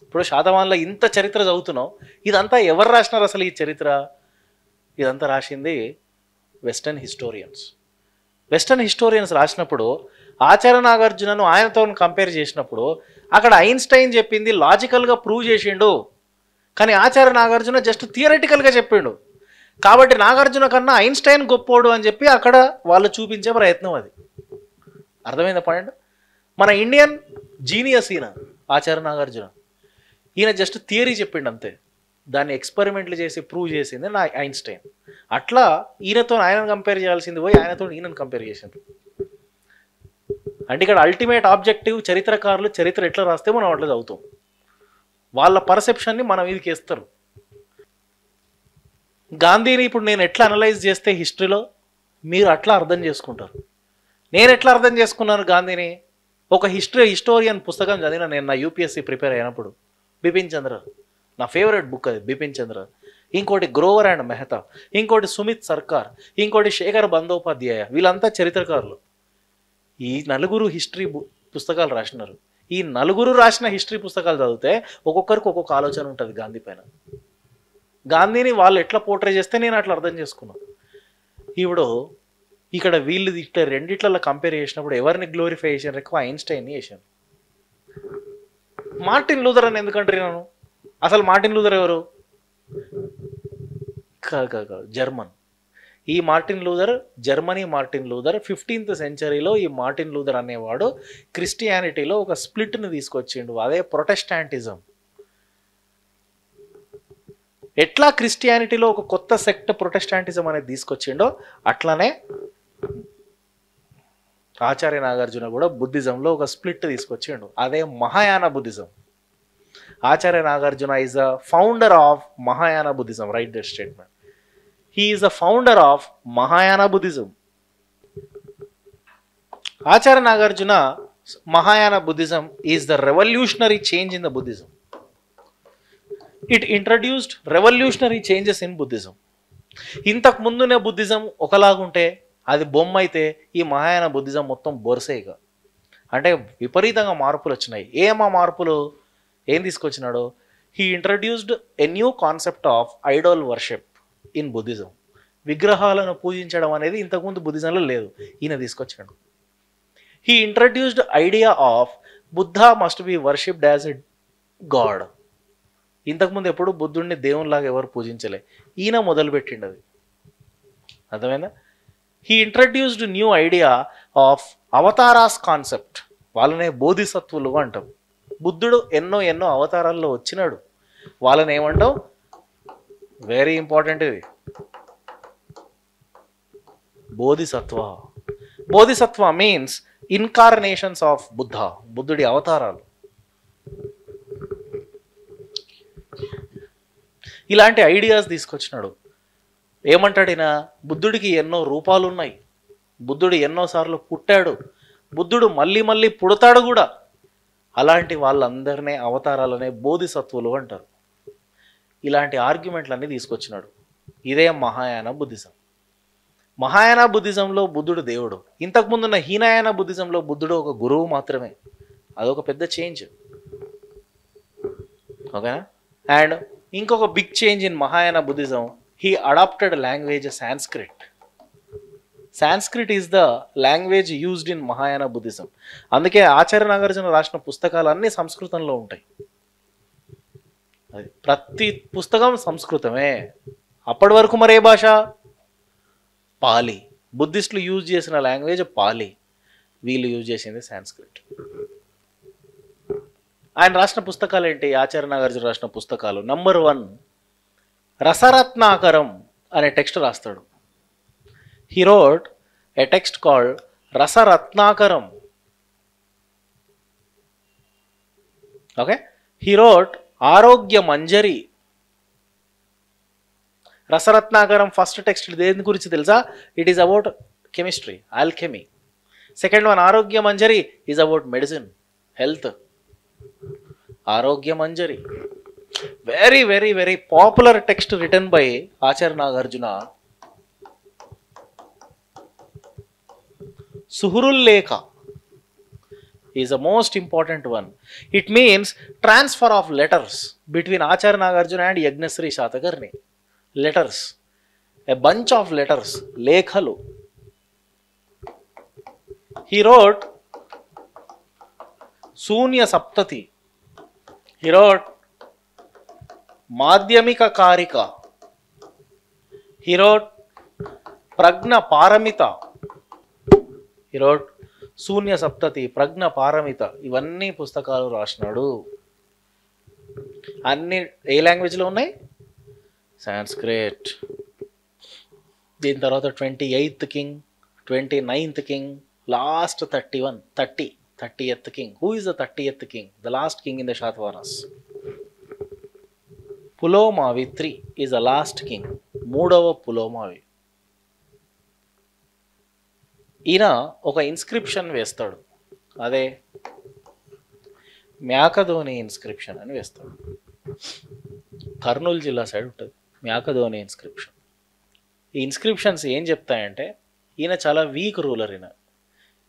ఇప్పుడు శాతవాహనలో ఇంత చరిత్ర చదువుతున్నావు, ఇదంతా ఎవరు రాసినారు అసలు ఈ చరిత్ర? ఇదంతా రాసింది వెస్టర్న్ హిస్టోరియన్స్. వెస్టర్న్ హిస్టోరియన్స్ రాసినప్పుడు ఆచార్య నాగార్జునను ఆయనతో కంపేర్ చేసినప్పుడు అక్కడ ఐన్స్టైన్ చెప్పింది లాజికల్గా ప్రూవ్ చేసిండు, కానీ ఆచార్య నాగార్జున జస్ట్ థియరిటికల్గా చెప్పిండు. కాబట్టి నాగార్జున కన్నా ఐన్స్టైన్ గొప్పోడు అని చెప్పి అక్కడ వాళ్ళు చూపించే ప్రయత్నం అది. అర్థమైందా పాయింట్? మన ఇండియన్ జీనియస్ ఈయన ఆచార్య నాగార్జున. ఈయన జస్ట్ థియరీ చెప్పిండు అంతే. దాన్ని ఎక్స్పెరిమెంట్లు చేసి ప్రూవ్ చేసింది నా ఐన్స్టైన్. అట్లా ఈయనతో ఆయనను కంపేర్ చేయాల్సింది పోయి ఆయనతో ఈయనను కంపేర్ చేసింది. అంటే ఇక్కడ అల్టిమేట్ ఆబ్జెక్టివ్ చరిత్రకారులు చరిత్ర ఎట్లా రాస్తే మనం అట్లా చదువుతాం. వాళ్ళ పర్సెప్షన్ని మన మీదకి వేస్తారు. గాంధీని ఇప్పుడు నేను ఎట్లా అనలైజ్ చేస్తే హిస్టరీలో మీరు అట్లా అర్థం చేసుకుంటారు. నేను ఎట్లా అర్థం చేసుకున్నాను గాంధీని? ఒక హిస్టోరియన్ పుస్తకం చదివిన నేను నా యూపీఎస్సీ ప్రిపేర్ అయినప్పుడు. బిపిన్ చంద్ర నా ఫేవరెట్ బుక్ అది, బిపిన్ చంద్ర. ఇంకోటి గ్రోవర్ అండ్ మెహతా, ఇంకోటి సుమిత్ సర్కార్, ఇంకోటి శేఖర్ బందోపాధ్యాయ. వీళ్ళంతా చరిత్రకారులు. ఈ నలుగురు హిస్టరీ పుస్తకాలు రాసినారు. ఈ నలుగురు రాసిన హిస్టరీ పుస్తకాలు చదివితే ఒక్కొక్కరికి ఒక్కొక్క ఆలోచన ఉంటుంది గాంధీ పైన. గాంధీని వాళ్ళు ఎట్లా పోర్ట్రే చేస్తే నేను అట్లా అర్థం చేసుకున్నాను. ఇప్పుడు ఇక్కడ వీళ్ళు ఇట్లా రెండిట్లలో కంపేర్ చేసినప్పుడు ఎవరిని గ్లోరిఫై చేశారు? ఎక్కువ ఐన్స్టైన్ని చేశాను. మార్టిన్ లూథర్ అని ఎందుకంటే నేను అసలు మార్టిన్ లూథర్ ఎవరు? జర్మన్. ఈ Martin Luther Germany Martin Luther. 15th సెంచరీలో ఈ మార్టిన్ లూథర్ అనేవాడు క్రిస్టియానిటీలో ఒక స్ప్లిట్ని తీసుకొచ్చిండు. అదే ప్రొటెస్టాంటిజం. ఎట్లా క్రిస్టియానిటీలో ఒక కొత్త సెక్ట్ ప్రొటెస్టాంటిజం అనేది తీసుకొచ్చిండో అట్లానే ఆచార్య నాగార్జున కూడా బుద్ధిజంలో ఒక స్ప్లిట్ తీసుకొచ్చిండు. అదే Mahayana Buddhism. Acharya Nagarjuna is the founder of Mahayana Buddhism. Right that statement. He is the founder of Mahayana Buddhism. Acharya Nagarjuna Mahayana Buddhism is the revolutionary change in the Buddhism. It introduced revolutionary changes in Buddhism. ఇంతకు ముందునే Buddhism ఒకలాగుంటే అది బొమ్మ అయితే ఈ Mahayana Buddhism మొత్తం బొరసేగా. అంటే విపరీతంగా మార్పులు వచ్చినాయి. ఏమా మార్పులు ఏం తీసుకొచ్చినాడు? He introduced a new concept of idol worship in Buddhism. విగ్రహాలను పూజించడం అనేది ఇంతకుముందు బుద్ధిజంలో లేదు, ఈయన తీసుకొచ్చాడు. He introduced idea of Buddha must be worshipped as a god. ఇంతకుముందు ఎప్పుడు బుద్ధుడిని దేవునిలాగా ఎవరు పూజించలే, ఈయన మొదలుపెట్టిండు అది. అర్థమైందా? He introduced new idea of avatars concept. వాళ్ళనే బోధిసత్వులు అంటాం. బుద్ధుడు ఎన్నో ఎన్నో అవతారాల్లో వచ్చినాడు. వాళ్ళని ఏమంటాం? వెరీ ఇంపార్టెంట్ ఇది, Bodhisattva. Bodhisattva means incarnations of Buddha, బుద్ధుడి అవతారాలు. ఇలాంటి ఐడియాస్ తీసుకొచ్చినాడు. ఏమంటాడు ఈయన? బుద్ధుడికి ఎన్నో రూపాలు ఉన్నాయి, బుద్ధుడు ఎన్నోసార్లు పుట్టాడు, బుద్ధుడు మళ్ళీ మళ్ళీ పుడతాడు కూడా. అలాంటి వాళ్ళందరినీ అవతారాలనే బోధిసత్వులు అంటారు. ఇలాంటి ఆర్గ్యుమెంట్లన్నీ తీసుకొచ్చినాడు. ఇదే మహాయాన బుద్ధిజం. మహాయాన బుద్ధిజంలో బుద్ధుడు దేవుడు. ఇంతకుముందున్న హీనయాన బుద్ధిజంలో బుద్ధుడు ఒక గురువు మాత్రమే. అదొక పెద్ద చేంజ్, ఓకేనా? అండ్ ఇంకొక big change in Mahayana Buddhism, he adopted language Sanskrit. Sanskrit is the language used in Mahayana Buddhism. అందుకే ఆచార్య నాగార్జున రాసిన పుస్తకాలు అన్నీ సంస్కృతంలో ఉంటాయి. అది ప్రతి పుస్తకం సంస్కృతమే. అప్పటి వరకు మరే భాష? పాలి. బుద్ధిస్టులు యూజ్ చేసిన లాంగ్వేజ్ పాలి, వీళ్ళు యూజ్ చేసింది సాంస్క్రిట్. ఆయన రాసిన పుస్తకాలు ఏంటి? ఆచార్య నాగార్జున రాసిన పుస్తకాలు. నంబర్ 1 రసరత్నాకరం అనే టెక్స్ట్ రాస్తాడు. He wrote a text called Rasaratnakaram. Okay, he wrote Arogya Manjari. Rasaratnakaram first text దేని గురించి తెలుసా? It is about chemistry, alchemy. Second one Arogya Manjari is about medicine, health. Arogya Manjari, very very very popular text written by Acharya Nagarjuna. Suhrullekha is the most important one. It means transfer of letters between Acharya Nagarjuna and Yagnasri Shatakarni. Letters, a bunch of letters, lekhalu. He wrote Sunya Saptati. He wrote Madhyamika Karika. He wrote Pragna Paramita. He wrote శూన్య సప్తతి, ప్రజ్ఞ పారమిత. ఇవన్నీ పుస్తకాలు రాసినాడు. అన్ని ఏ లాంగ్వేజ్లో ఉన్నాయి? Sanskrit. దీని తర్వాత 28th king, 29th king, last 30th king. Who is the 30th king? The last king in the Satavahanas. Pulomavi III is the last king, 3వ పులోమావి. ఈయన ఒక ఇన్స్క్రిప్షన్ వేస్తాడు, అదే మ్యాకధోని ఇన్స్క్రిప్షన్ అని వేస్తాడు. కర్నూలు జిల్లా సైడ్ ఉంటుంది మ్యాకధోని ఇన్స్క్రిప్షన్. ఈ ఇన్స్క్రిప్షన్స్ ఏం చెప్తాయంటే, ఈయన చాలా వీక్ రూలర్.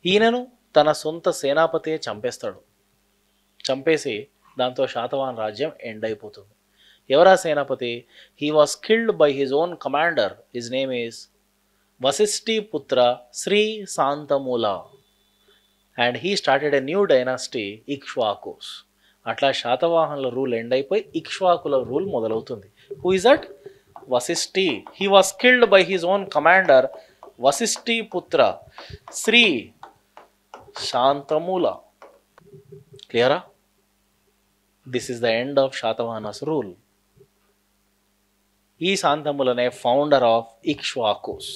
ఈయనను తన సొంత సేనాపతియే చంపేస్తాడు. చంపేసి దాంతో శాతవాహన రాజ్యం ఎండ్ అయిపోతుంది. ఎవరా సేనాపతి? He was killed by his own commander. His name is Vasishthi putra Shri Shantamula. And he started a new dynasty, Ikshvakus. అట్లా శాతవాహనుల రూల్ ఎండ్ అయిపోయి ఇక్ష్వాకుల రూల్ మొదలవుతుంది. Who is that? Vasishthi. He was killed by his own commander Vasishthi putra Shri Shantamula. క్లియరా? This is the end of Satavahanas rule. ఈ శాంతమూలనే founder of Ikshvakus.